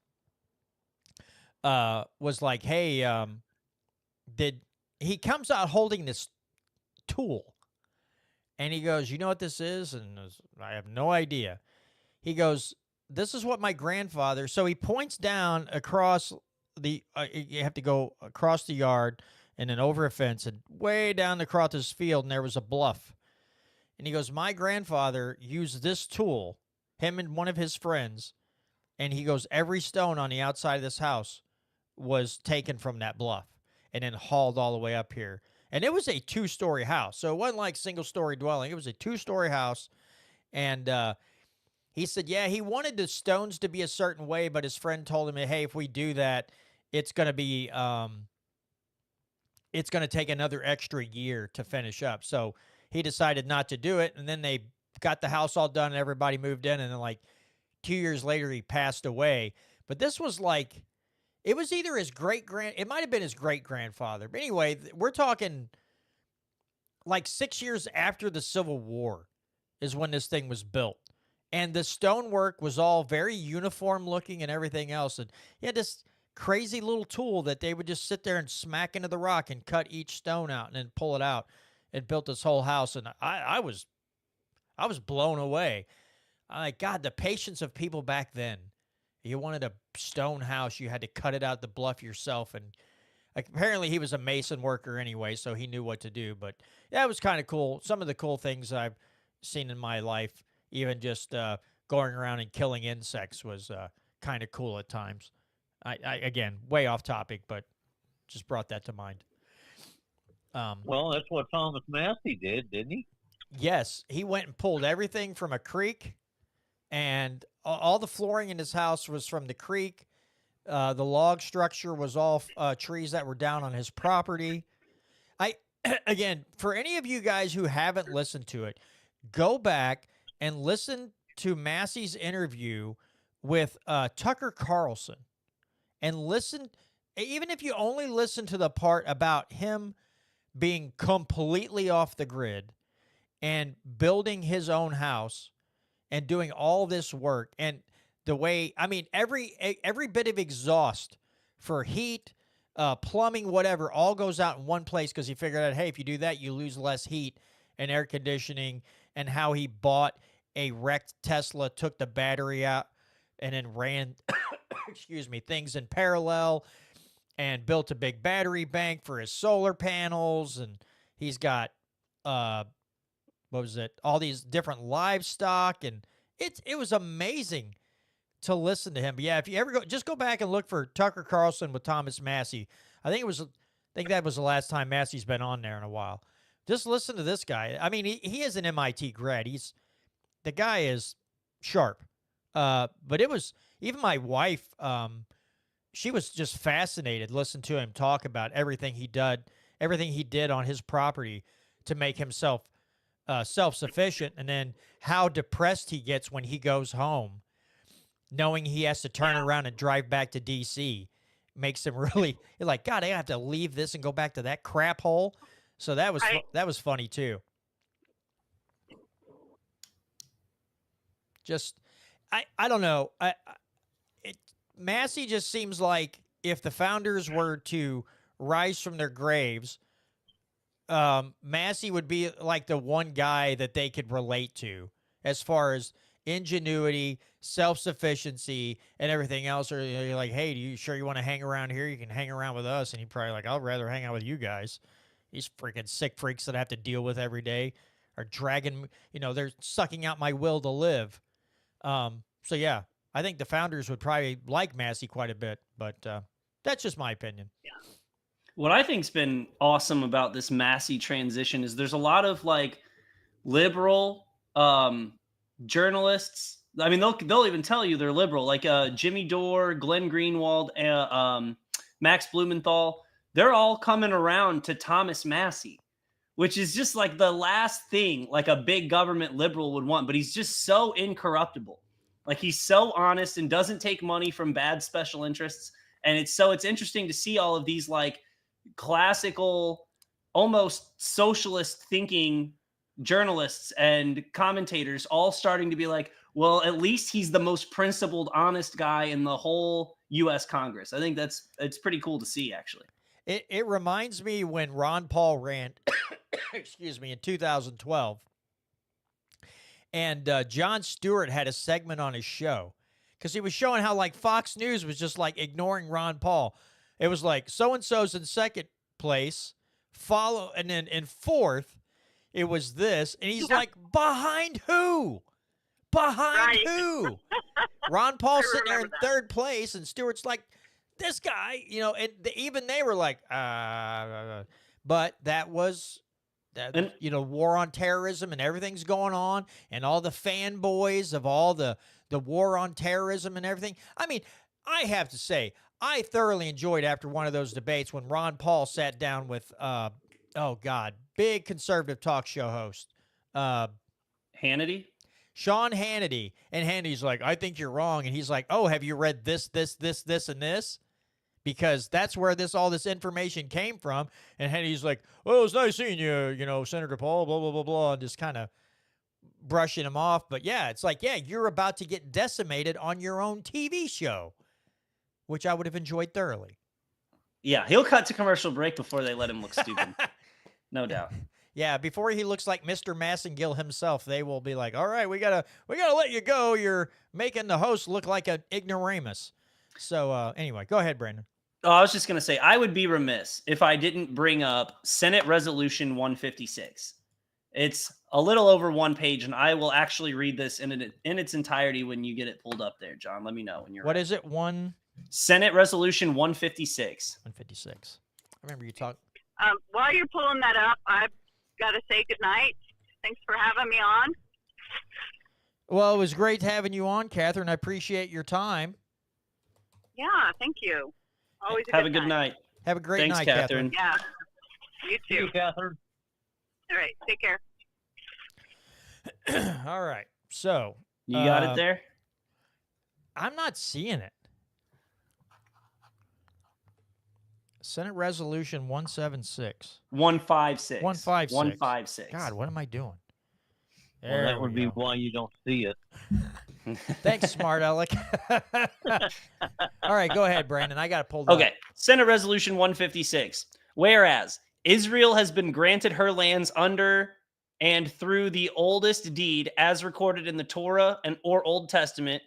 S2: was like, hey, he comes out holding this tool. And he goes, you know what this is? And I have no idea. He goes, this is what my grandfather. So he points down across you have to go across the yard and then over a fence and way down across this field, and there was a bluff. And he goes, my grandfather used this tool, him and one of his friends, and he goes, every stone on the outside of this house was taken from that bluff and then hauled all the way up here. And it was a 2-story house. So it wasn't like single-story dwelling. It was a 2-story house. And he said, yeah, he wanted the stones to be a certain way, but his friend told him, hey, if we do that, it's going to be it's going to take another extra year to finish up. So he decided not to do it. And then they got the house all done and everybody moved in. And then like 2 years later, he passed away. But this was like, it was either it might have been his great-grandfather. But anyway, we're talking like 6 years after the Civil War is when this thing was built. And the stonework was all very uniform looking and everything else. And he had this crazy little tool that they would just sit there and smack into the rock and cut each stone out and then pull it out and built this whole house. And I was blown away. I'm like, God, the patience of people back then. You wanted a stone house, you had to cut it out the bluff yourself. And like, apparently he was a mason worker anyway, so he knew what to do. But yeah, it was kind of cool. Some of the cool things I've seen in my life, even just going around and killing insects, was kind of cool at times. I again, way off topic, but just brought that to mind.
S5: Well, that's what Thomas Massey did, didn't he?
S2: Yes, he went and pulled everything from a creek, and all the flooring in his house was from the creek. The log structure was all trees that were down on his property. Again, for any of you guys who haven't listened to it, go back and listen to Massey's interview with Tucker Carlson, and listen. Even if you only listen to the part about him being completely off the grid and building his own house and doing all this work, and the way, I mean, every bit of exhaust for heat, plumbing, whatever, all goes out in one place because he figured out, hey, if you do that, you lose less heat and air conditioning. And how he bought a wrecked Tesla, took the battery out, and then ran, excuse me, things in parallel, and built a big battery bank for his solar panels. And he's got, what was it? All these different livestock, and it was amazing to listen to him. But yeah, if you ever just go back and look for Tucker Carlson with Thomas Massey. I think that was the last time Massey's been on there in a while. Just listen to this guy. I mean, he is an MIT grad. The guy is sharp. But it was, even my wife, she was just fascinated listening to him talk about everything he did on his property to make himself self-sufficient, and then how depressed he gets when he goes home, knowing he has to turn around and drive back to D.C. makes him really, you're like, God, I have to leave this and go back to that crap hole. So that was funny too. Just, I don't know. Massey just seems like if the founders were to rise from their graves, Massey would be like the one guy that they could relate to as far as ingenuity, self-sufficiency, and everything else. Or you're like, hey, you want to hang around here? You can hang around with us. And he'd probably like, I'd rather hang out with you guys. These freaking sick freaks that I have to deal with every day are dragging, they're sucking out my will to live. So yeah, I think the founders would probably like Massey quite a bit, but that's just my opinion.
S4: Yeah.
S6: What I think's been awesome about this Massey transition is there's a lot of like liberal journalists. I mean, they'll even tell you they're liberal, like Jimmy Dore, Glenn Greenwald, Max Blumenthal. They're all coming around to Thomas Massey, which is just like the last thing like a big government liberal would want. But he's just so incorruptible. Like, he's so honest and doesn't take money from bad special interests. And it's interesting to see all of these like classical, almost socialist thinking journalists and commentators all starting to be like, well, at least he's the most principled, honest guy in the whole U.S. Congress. I think it's pretty cool to see, actually.
S2: It reminds me when Ron Paul ran, excuse me, in 2012, and Jon Stewart had a segment on his show because he was showing how like Fox News was just like ignoring Ron Paul. It was like so-and-so's in second place, and then in fourth, it was this, and he's like, behind who? Behind who? Ron Paul sitting there in third place, and Stewart's like, this guy, and even they were like, but that was, war on terrorism and everything's going on, and all the fanboys of all the war on terrorism and everything. I mean, I have to say, I thoroughly enjoyed after one of those debates when Ron Paul sat down with, big conservative talk show host,
S6: Hannity?
S2: Sean Hannity. And Hannity's like, I think you're wrong. And he's like, oh, have you read this, and this? Because that's where all this information came from. And Hannity's like, well, it's nice seeing you, Senator Paul, blah, blah, blah, blah, and just kind of brushing him off. But yeah, it's like, yeah, you're about to get decimated on your own TV show, which I would have enjoyed thoroughly.
S6: Yeah, he'll cut to commercial break before they let him look stupid. No doubt.
S2: Yeah, before he looks like Mr. Massengill himself, they will be like, "All right, we gotta let you go. You're making the host look like an ignoramus." So anyway, go ahead, Brandon.
S6: Oh, I was just going to say, I would be remiss if I didn't bring up Senate Resolution 156. It's a little over 1 page, and I will actually read this in its entirety when you get it pulled up there, John. Let me know when you're
S2: What
S6: ready.
S2: is it?
S6: Senate Resolution 156.
S2: 156. I remember you talked.
S4: While you're pulling that up, I've got to say goodnight. Thanks for having me on.
S2: Well, it was great having you on, Catherine. I appreciate your time.
S4: Yeah, thank you. Always
S6: Have a good
S4: time.
S6: night.
S2: Have a great
S6: Thanks,
S2: night,
S6: Catherine.
S4: Yeah, you
S5: See you,
S4: too.
S5: Catherine.
S4: All right, take care.
S2: All right. So
S6: You got it there?
S2: I'm not seeing it. Senate Resolution 176.
S6: 156.
S2: 156.
S6: 156.
S2: God, what am I doing?
S5: Well,
S2: There
S5: that would
S2: we
S5: be
S2: go.
S5: why you don't see it.
S2: Thanks, smart Alec. All right, go ahead, Brandon. I got it pulled up.
S6: Okay. Senate Resolution 156. Whereas Israel has been granted her lands under and through the oldest deed as recorded in the Torah or Old Testament,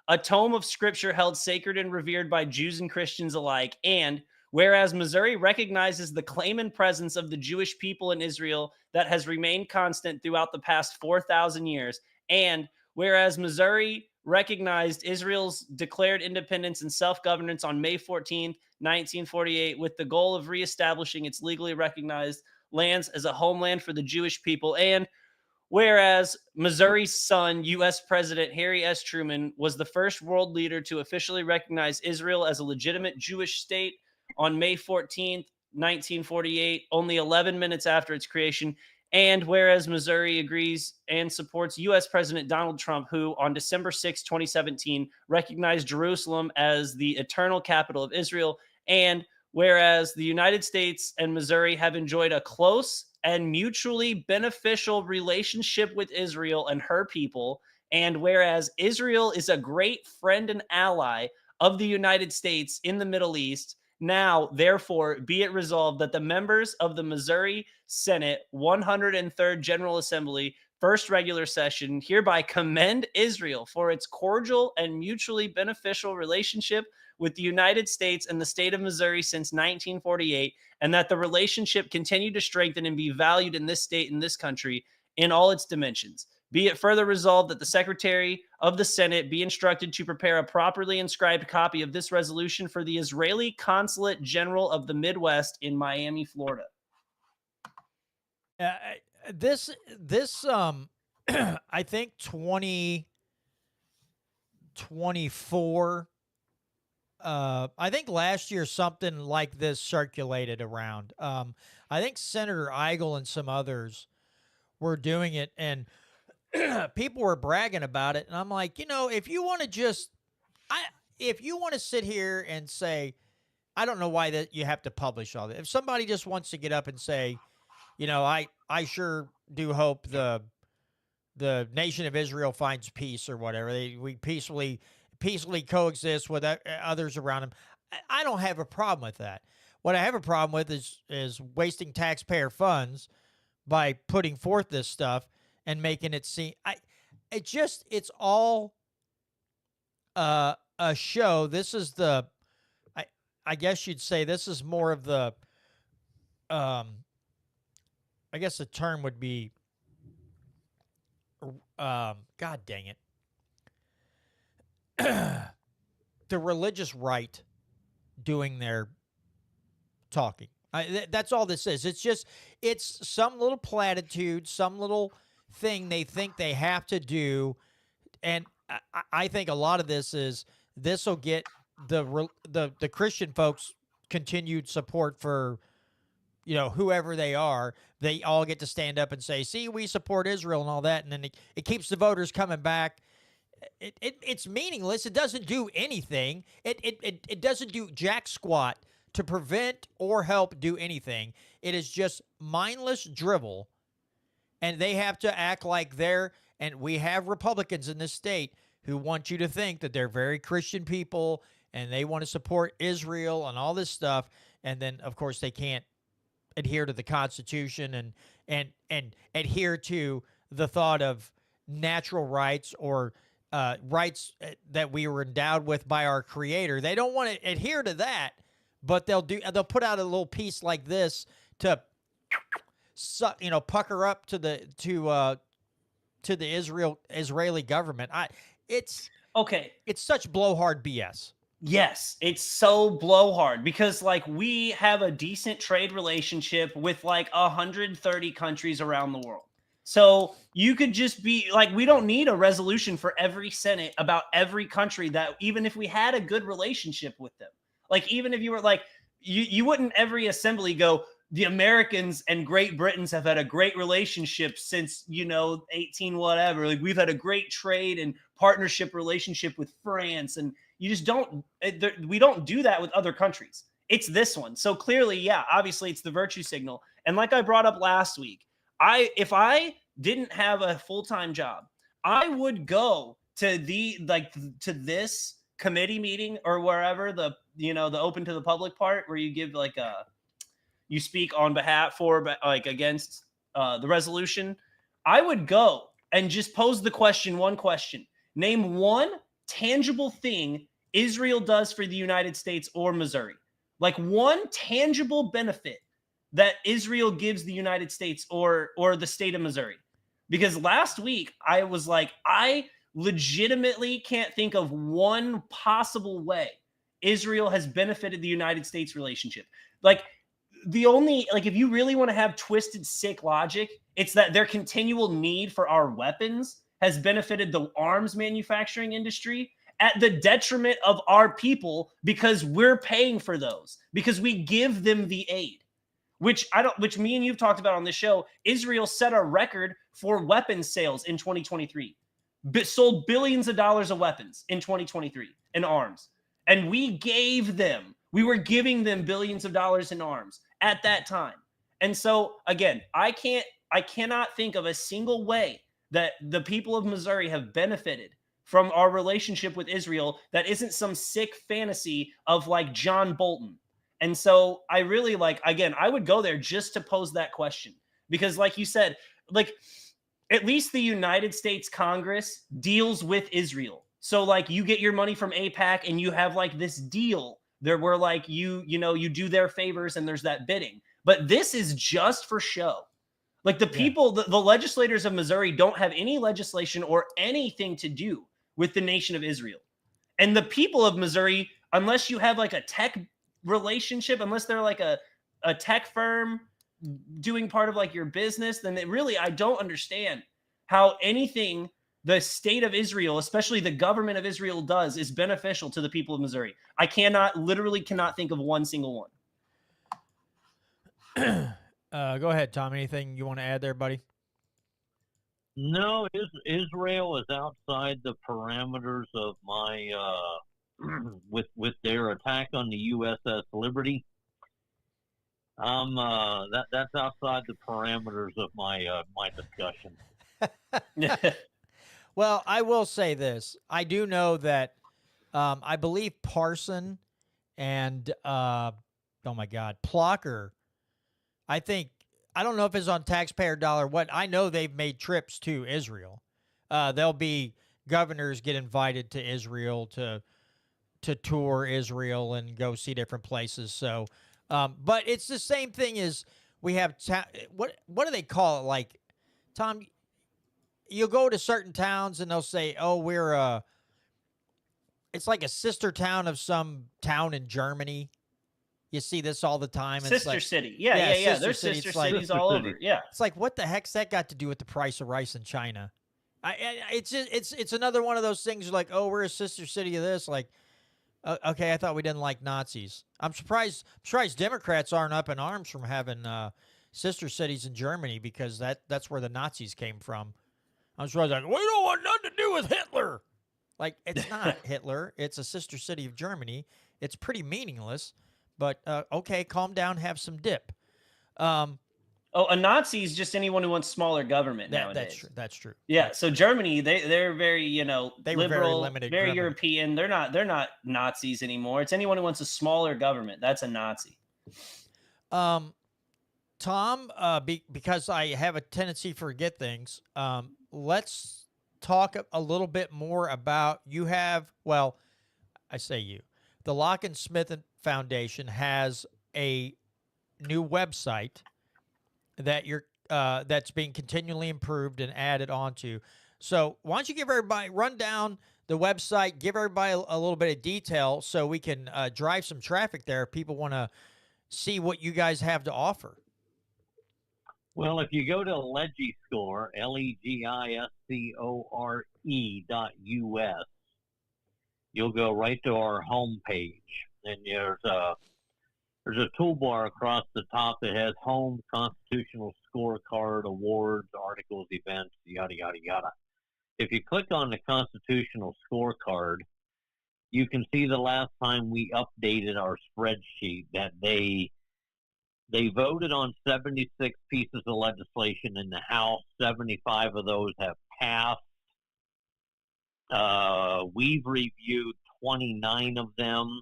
S6: a tome of scripture held sacred and revered by Jews and Christians alike, and whereas Missouri recognizes the claim and presence of the Jewish people in Israel that has remained constant throughout the past 4,000 years, and whereas Missouri recognized Israel's declared independence and self-governance on May 14th, 1948, with the goal of reestablishing its legally recognized lands as a homeland for the Jewish people, and whereas Missouri's son, U.S. President Harry S. Truman, was the first world leader to officially recognize Israel as a legitimate Jewish state on May 14th, 1948, only 11 minutes after its creation. And whereas Missouri agrees and supports U.S. President Donald Trump, who on December 6, 2017, recognized Jerusalem as the eternal capital of Israel. And whereas the United States and Missouri have enjoyed a close and mutually beneficial relationship with Israel and her people. And whereas Israel is a great friend and ally of the United States in the Middle East, now, therefore, be it resolved that the members of the Missouri Senate 103rd General Assembly, first regular session, hereby commend Israel for its cordial and mutually beneficial relationship with the United States and the state of Missouri since 1948, and that the relationship continue to strengthen and be valued in this state and this country in all its dimensions. Be it further resolved that the Secretary of the Senate be instructed to prepare a properly inscribed copy of this resolution for the Israeli Consulate General of the Midwest in Miami, Florida.
S2: This I think 2024. I think last year something like this circulated around. I think Senator Eigel and some others were doing it, and people were bragging about it. And I'm like, if you want to if you want to sit here and say, I don't know why that you have to publish all that. If somebody just wants to get up and say, I sure do hope the nation of Israel finds peace or whatever. We peacefully coexist with others around them. I don't have a problem with that. What I have a problem with is wasting taxpayer funds by putting forth this stuff and making it seem it's all a show. This is I guess you'd say this is more of the I guess the term would be God dang it. The religious right doing their talking. That's all this is. It's some little platitude, some little thing they think they have to do, and I think a lot of this will get the Christian folks continued support for whoever they are. They all get to stand up and say, "See, we support Israel" and all that, and then it keeps the voters coming back. It's meaningless. It doesn't do anything. It doesn't do jack squat to prevent or help do anything. It is just mindless drivel, and they have to act like they're And we have Republicans in this state who want you to think that they're very Christian people and they want to support Israel and all this stuff. And then, of course, they can't adhere to the Constitution and adhere to the thought of natural rights or rights that we were endowed with by our Creator. They don't want to adhere to that, but they'll put out a little piece like this to, pucker up to the Israeli government. It's
S6: Okay.
S2: It's such blowhard BS.
S6: Yes, it's so blowhard because like we have a decent trade relationship with like 130 countries around the world. So you could just be like, we don't need a resolution for every Senate about every country that even if we had a good relationship with them, like even if you were like, you wouldn't every assembly go, the Americans and Great Britain's have had a great relationship since, 18 whatever. Like we've had a great trade and partnership relationship with France. And you just don't, we don't do that with other countries. It's this one. So clearly, yeah, obviously it's the virtue signal. And like I brought up last week, if I didn't have a full-time job, I would go to to this committee meeting or wherever the open to the public part where you give you speak on behalf against the resolution. I would go and just pose one question. Name one tangible thing Israel does for the United States or Missouri. Like one tangible benefit that Israel gives the United States or the state of Missouri. Because last week I was like, I legitimately can't think of one possible way Israel has benefited the United States relationship. Like if you really want to have twisted, sick logic, it's that their continual need for our weapons has benefited the arms manufacturing industry at the detriment of our people because we're paying for those, because we give them the aid. Which me and you've talked about on this show. Israel set a record for weapons sales in 2023. Sold billions of dollars of weapons in 2023 in arms. And we were giving them billions of dollars in arms at that time. And so again, I cannot think of a single way that the people of Missouri have benefited from our relationship with Israel that isn't some sick fantasy of like John Bolton. And so I really I would go there just to pose that question because like you said, at least the United States Congress deals with Israel. So you get your money from AIPAC and you have this deal there where you do their favors and there's that bidding. But this is just for show. The people, the legislators of Missouri don't have any legislation or anything to do with the nation of Israel. And the people of Missouri, unless you have a tech relationship, unless they're a tech firm doing part of your business, then I don't understand how anything the state of Israel, especially the government of Israel, does is beneficial to the people of Missouri. I literally cannot think of one single one.
S2: Go ahead, Tom. Anything you want to add there, buddy?
S5: No, Israel is outside the parameters of my with their attack on the USS Liberty. That's outside the parameters of my my discussion.
S2: Well, I will say this. I do know that I believe Parson and Plocker, I don't know if it's on taxpayer dollar what. I know they've made trips to Israel. There'll be governors get invited to Israel to tour Israel and go see different places. So, but it's the same thing as we have. What do they call it? Tom, you'll go to certain towns and they'll say, "Oh, it's like a sister town of some town in Germany." You see this all the time.
S6: Sister city. Yeah. There's sister cities all over. Yeah.
S2: It's like, what the heck's that got to do with the price of rice in China? It's another one of those things like, oh, we're a sister city of this. Okay, I thought we didn't like Nazis. I'm surprised Democrats aren't up in arms from having sister cities in Germany because that's where the Nazis came from. I'm surprised we don't want nothing to do with Hitler. It's not Hitler. It's a sister city of Germany. It's pretty meaningless. But, okay, calm down, have some dip.
S6: Oh, a Nazi is just anyone who wants smaller government nowadays.
S2: That's true. That's true.
S6: Yeah,
S2: That's
S6: so
S2: true.
S6: Germany, they're very,
S2: They were very
S6: liberal,
S2: limited
S6: very
S2: government.
S6: European. They're not Nazis anymore. It's anyone who wants a smaller government. That's a Nazi.
S2: Tom, because I have a tendency to forget things, let's talk a little bit more about I say you. The Lock and Smith Foundation has a new website that that's being continually improved and added onto. So why don't you give everybody run down the website, give everybody a little bit of detail so we can drive some traffic there if people want to see what you guys have to offer.
S5: Well, if you go to Legiscore, LEGISCORE.us, you'll go right to our home page, and there's a toolbar across the top that has home, constitutional scorecard, awards, articles, events, yada, yada, yada. If you click on the constitutional scorecard, you can see the last time we updated our spreadsheet that they voted on 76 pieces of legislation in the House. 75 of those have passed. We've reviewed 29 of them,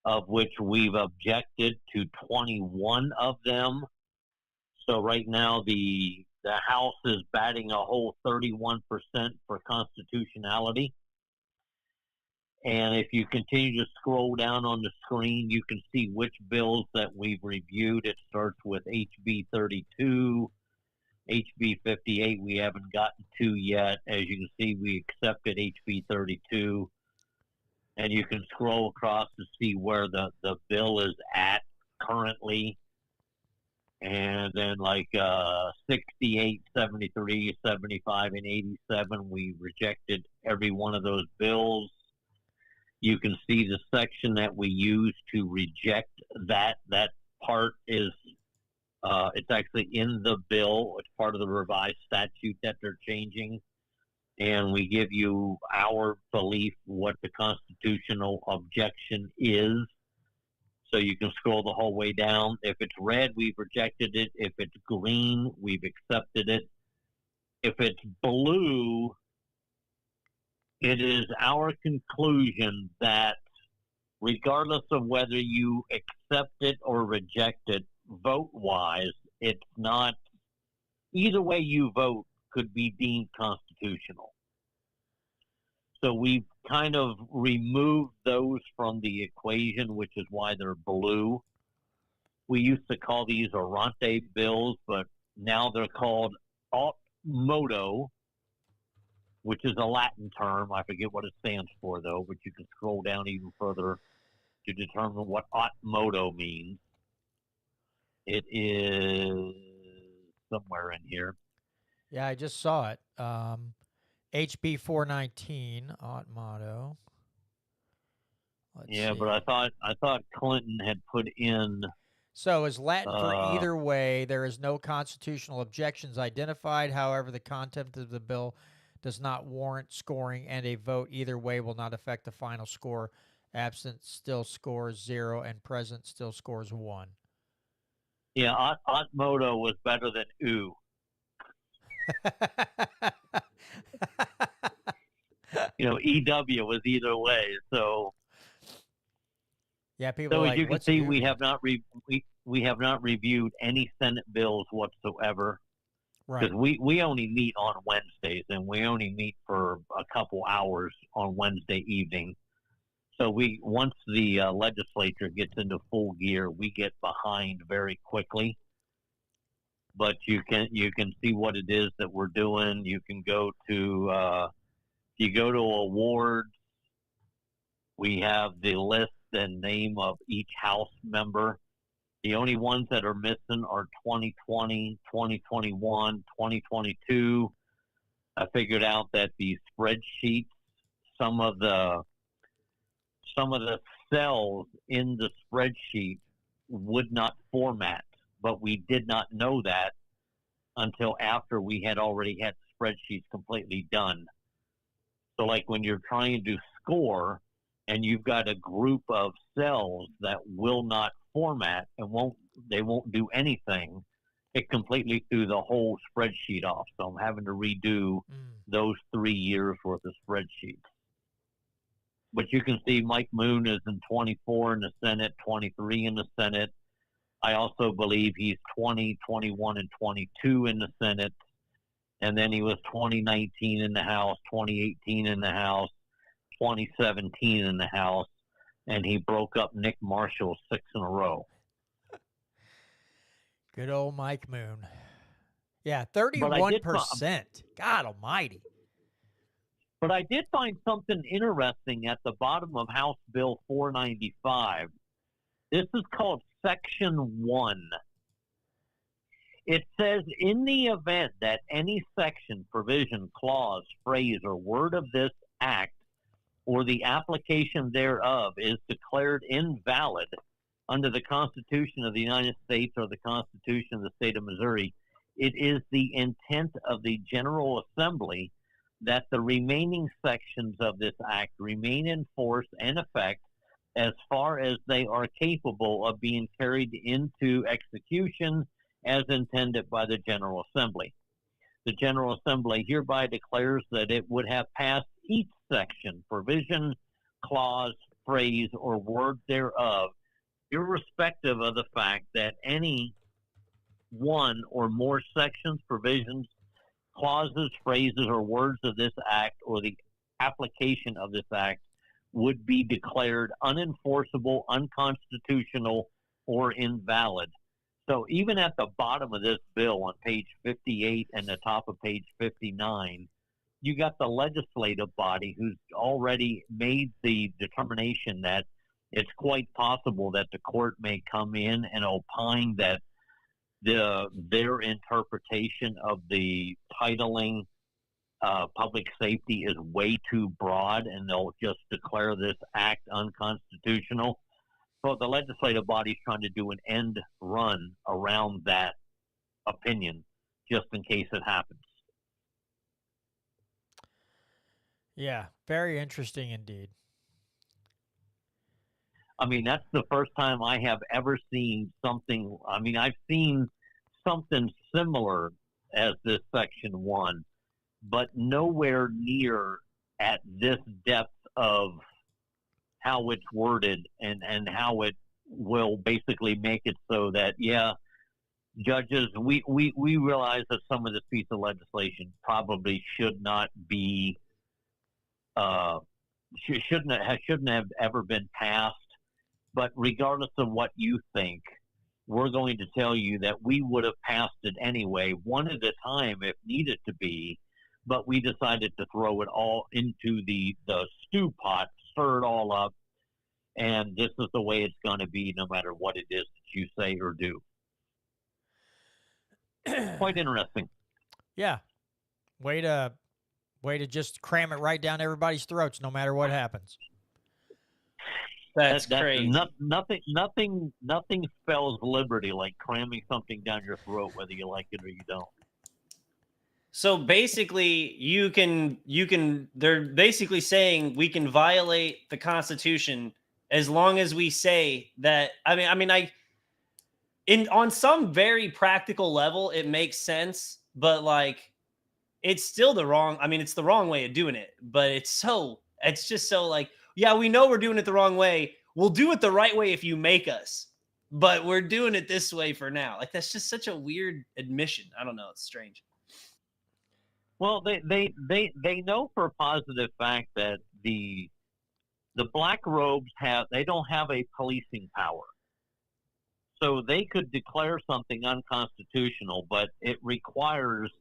S5: of which we've objected to 21 of them. So right now the House is batting a whole 31% for constitutionality. And if you continue to scroll down on the screen, you can see which bills that we've reviewed. It starts with HB 32, HB 58 we haven't gotten to yet. As you can see, we accepted HB 32. And you can scroll across to see where the bill is at currently. And then 68, 73, 75, and 87, we rejected every one of those bills. You can see the section that we use to reject that part is it's actually in the bill. It's part of the revised statute that they're changing. And we give you our belief what the constitutional objection is. So you can scroll the whole way down. If it's red, we've rejected it. If it's green, we've accepted it. If it's blue, it is our conclusion that regardless of whether you accept it or reject it, vote-wise, it's not – either way you vote could be deemed constitutional. So we've kind of removed those from the equation, which is why they're blue. We used to call these Arante bills, but now they're called aut modo, which is a Latin term. I forget what it stands for, though, but you can scroll down even further to determine what aut modo means. It is somewhere in here.
S2: Yeah, I just saw it. HB 419, aut motto. Let's see.
S5: But I thought Clinton had put in.
S2: So is Latin for either way. There is no constitutional objections identified. However, the content of the bill does not warrant scoring, and a vote either way will not affect the final score. Absent still scores 0, and present still scores 1.
S5: Yeah, aut modo was better than ooh. EW was either way. So
S2: yeah, people.
S5: So
S2: are
S5: as
S2: like,
S5: you can
S2: what's
S5: see,
S2: new?
S5: we have not reviewed any Senate bills whatsoever.
S2: Right.
S5: Because we only meet on Wednesdays, and we only meet for a couple hours on Wednesday evening. So once the legislature gets into full gear, we get behind very quickly. But you can see what it is that we're doing. You can go to awards. We have the list and name of each House member. The only ones that are missing are 2020, 2021, 2022. I figured out that the spreadsheets, some of the cells in the spreadsheet would not format, but we did not know that until after we had already had spreadsheets completely done. So like when you're trying to score and you've got a group of cells that will not format and won't do anything, it completely threw the whole spreadsheet off. So I'm having to redo those 3 years worth of spreadsheets. But you can see Mike Moon is in 24 in the Senate, 23 in the Senate. I also believe he's 20, 21, and 22 in the Senate. And then he was 2019 in the House, 2018 in the House, 2017 in the House, and he broke up Nick Marshall 6 in a row.
S2: Good old Mike Moon. Yeah, 31%. God almighty.
S5: But I did find something interesting at the bottom of House Bill 495. This is called Section 1. It says, in the event that any section, provision, clause, phrase, or word of this act or the application thereof is declared invalid under the Constitution of the United States or the Constitution of the State of Missouri, it is the intent of the General Assembly that the remaining sections of this act remain in force and effect as far as they are capable of being carried into execution as intended by the General Assembly. The General Assembly hereby declares that it would have passed each section, provision, clause, phrase, or word thereof, irrespective of the fact that any one or more sections, provisions, clauses, phrases, or words of this act or the application of this act would be declared unenforceable, unconstitutional, or invalid. So even at the bottom of this bill on page 58 and the top of page 59, you got the legislative body who's already made the determination that it's quite possible that the court may come in and opine that their interpretation of the titling public safety is way too broad, and they'll just declare this act unconstitutional. So the legislative body is trying to do an end run around that opinion, just in case it happens.
S2: Yeah, very interesting indeed.
S5: I mean, that's the first time I have ever seen something. I mean, I've seen something similar as this Section 1, but nowhere near at this depth of how it's worded and how it will basically make it so that, yeah, judges, we realize that some of this piece of legislation probably should not be, shouldn't have ever been passed. But regardless of what you think, we're going to tell you that we would have passed it anyway, one at a time if needed to be, but we decided to throw it all into the stew pot, stir it all up, and this is the way it's going to be no matter what it is that you say or do. Quite interesting.
S2: Yeah. Way to just cram it right down everybody's throats no matter what happens.
S6: That's crazy.
S5: Nothing spells liberty like cramming something down your throat, whether you like it or you don't.
S6: So basically, they're basically saying we can violate the Constitution as long as we say that. On some very practical level, it makes sense, but like, it's still it's the wrong way of doing it, but it's just so like, yeah, we know we're doing it the wrong way. We'll do it the right way if you make us, but we're doing it this way for now. Like, that's just such a weird admission. I don't know. It's strange.
S5: Well, they know for a positive fact that the black robes don't have a policing power. So they could declare something unconstitutional, but it requires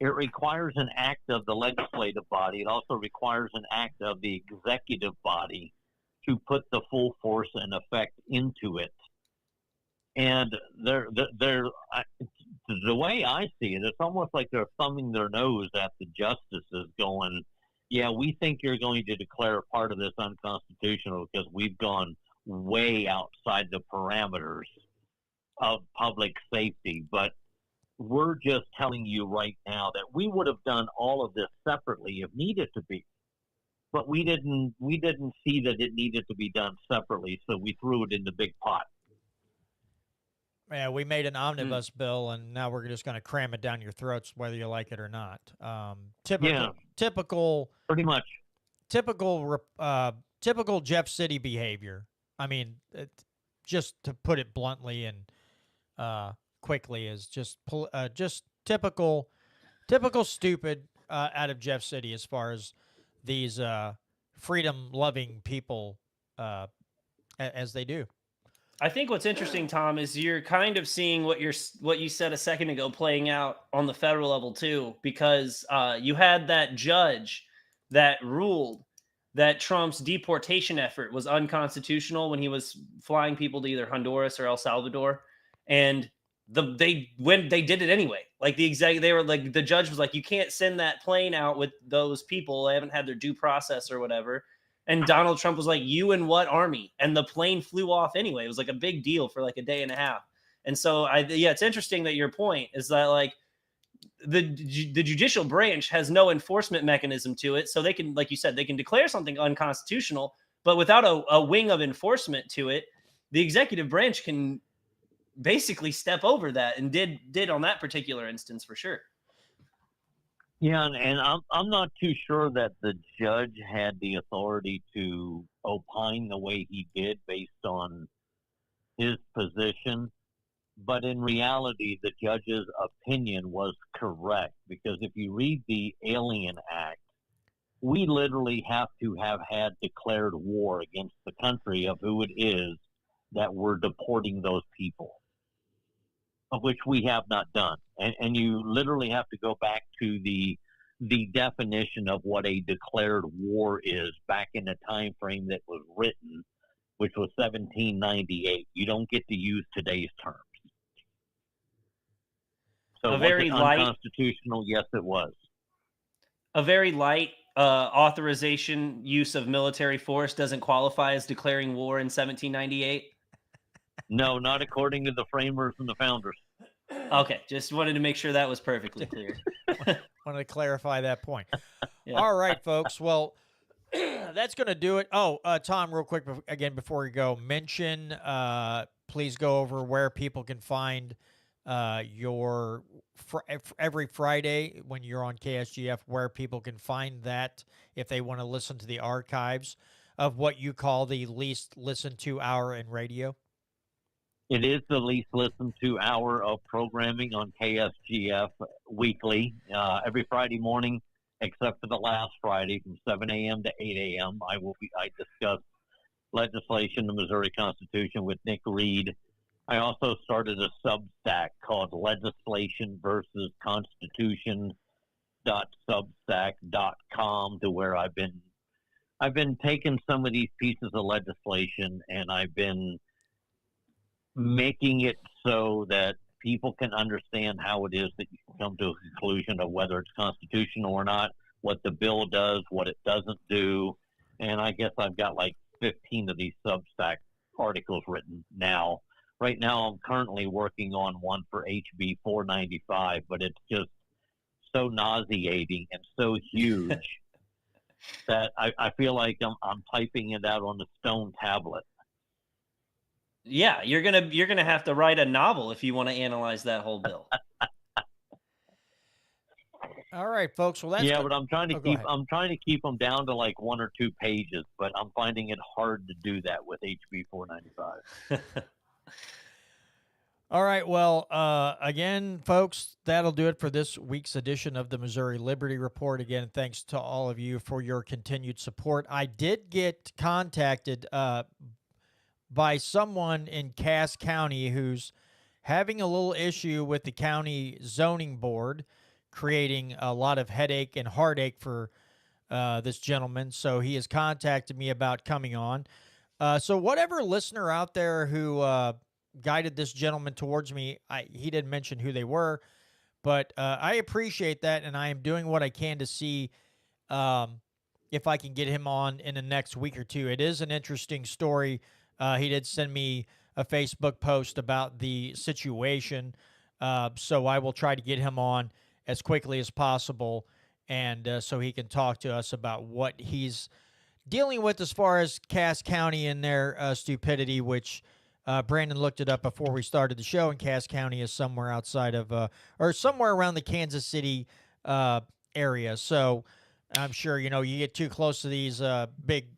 S5: an act of the legislative body. It also requires an act of the executive body to put the full force and effect into it. And the way I see it, it's almost like they're thumbing their nose at the justices going, yeah, we think you're going to declare part of this unconstitutional because we've gone way outside the parameters of public safety. But we're just telling you right now that we would have done all of this separately if needed to be. But we didn't see that it needed to be done separately, so we threw it in the big pot.
S2: Yeah, we made an omnibus bill, and now we're just going to cram it down your throats, whether you like it or not. Typical,
S5: Yeah.
S2: typical,
S5: Pretty much.
S2: typical Jeff City behavior. I mean, just to put it bluntly and quickly, is just typical stupid out of Jeff City as far as these freedom-loving people as they do.
S6: I think what's interesting, Tom, is you're kind of seeing what you said a second ago playing out on the federal level too, because you had that judge that ruled that Trump's deportation effort was unconstitutional when he was flying people to either Honduras or El Salvador, and they did it anyway. Like the judge was like, you can't send that plane out with those people. They haven't had their due process or whatever. And Donald Trump was like, you and what army? And the plane flew off anyway. It was like a big deal for like a day and a half. And so it's interesting that your point is that like the judicial branch has no enforcement mechanism to it. So they can, like you said, they can declare something unconstitutional, but without a wing of enforcement to it, the executive branch can basically step over that, and did on that particular instance for sure.
S5: Yeah, and I'm not too sure that the judge had the authority to opine the way he did based on his position. But in reality, the judge's opinion was correct, because if you read the Alien Act, we literally have to have had declared war against the country of who it is that we're deporting those people, of which we have not done. And you literally have to go back to the definition of what a declared war is back in the time frame that was written, which was 1798. You don't get to use today's terms. So
S6: A very
S5: was it
S6: light-
S5: unconstitutional? Yes, it was.
S6: A very light authorization use of military force doesn't qualify as declaring war in 1798.
S5: No, not according to the framers and the founders.
S6: Okay, just wanted to make sure that was perfectly clear.
S2: Wanted to clarify that point.
S6: Yeah.
S2: All right, folks. Well, that's going to do it. Oh, Tom, real quick, again, before we go, mention, please go over where people can find your every Friday when you're on KSGF, where people can find that if they want to listen to the archives of what you call the least listened to hour in radio.
S5: It is the least listened to hour of programming on KSGF weekly, every Friday morning, except for the last Friday from 7 a.m. to 8 a.m. I discuss legislation, the Missouri Constitution with Nick Reed. I also started a Substack called Legislation versus Constitution.substack.com, to where I've been taking some of these pieces of legislation and I've been making it so that people can understand how it is that you can come to a conclusion of whether it's constitutional or not, what the bill does, what it doesn't do. And I guess I've got like 15 of these Substack articles written now. Right now, I'm currently working on one for HB 495, but it's just so nauseating and so huge that I feel like I'm typing it out on a stone tablet.
S6: Yeah, you're gonna have to write a novel if you want to analyze that whole bill.
S2: All right, folks. Well, that's
S5: but I'm trying to
S2: go ahead.
S5: I'm trying to keep them down to like 1 or 2 pages, but I'm finding it hard to do that with HB 495.
S2: All right. Well, again, folks, that'll do it for this week's edition of the Missouri Liberty Report. Again, thanks to all of you for your continued support. I did get contacted by someone in Cass County who's having a little issue with the county zoning board, creating a lot of headache and heartache for this gentleman. So he has contacted me about coming on. So whatever listener out there who guided this gentleman towards me, he didn't mention who they were, but I appreciate that, and I am doing what I can to see if I can get him on in the next week or two. It is an interesting story. He did send me a Facebook post about the situation, so I will try to get him on as quickly as possible, and so he can talk to us about what he's dealing with as far as Cass County and their stupidity, which Brandon looked it up before we started the show, and Cass County is somewhere outside of, or somewhere around the Kansas City area. So I'm sure, you get too close to these big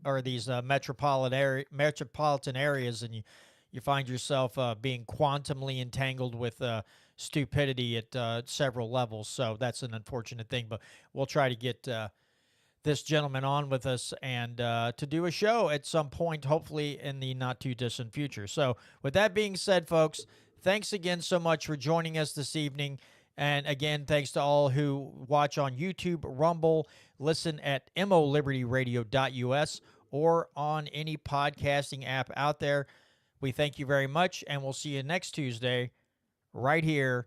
S2: or these metropolitan areas, and you find yourself being quantumly entangled with stupidity at several levels. So that's an unfortunate thing, but we'll try to get this gentleman on with us and to do a show at some point, hopefully in the not too distant future. So with that being said, folks, thanks again so much for joining us this evening. And again, thanks to all who watch on YouTube, Rumble, listen at molibertyradio.us, or on any podcasting app out there. We thank you very much, and we'll see you next Tuesday right here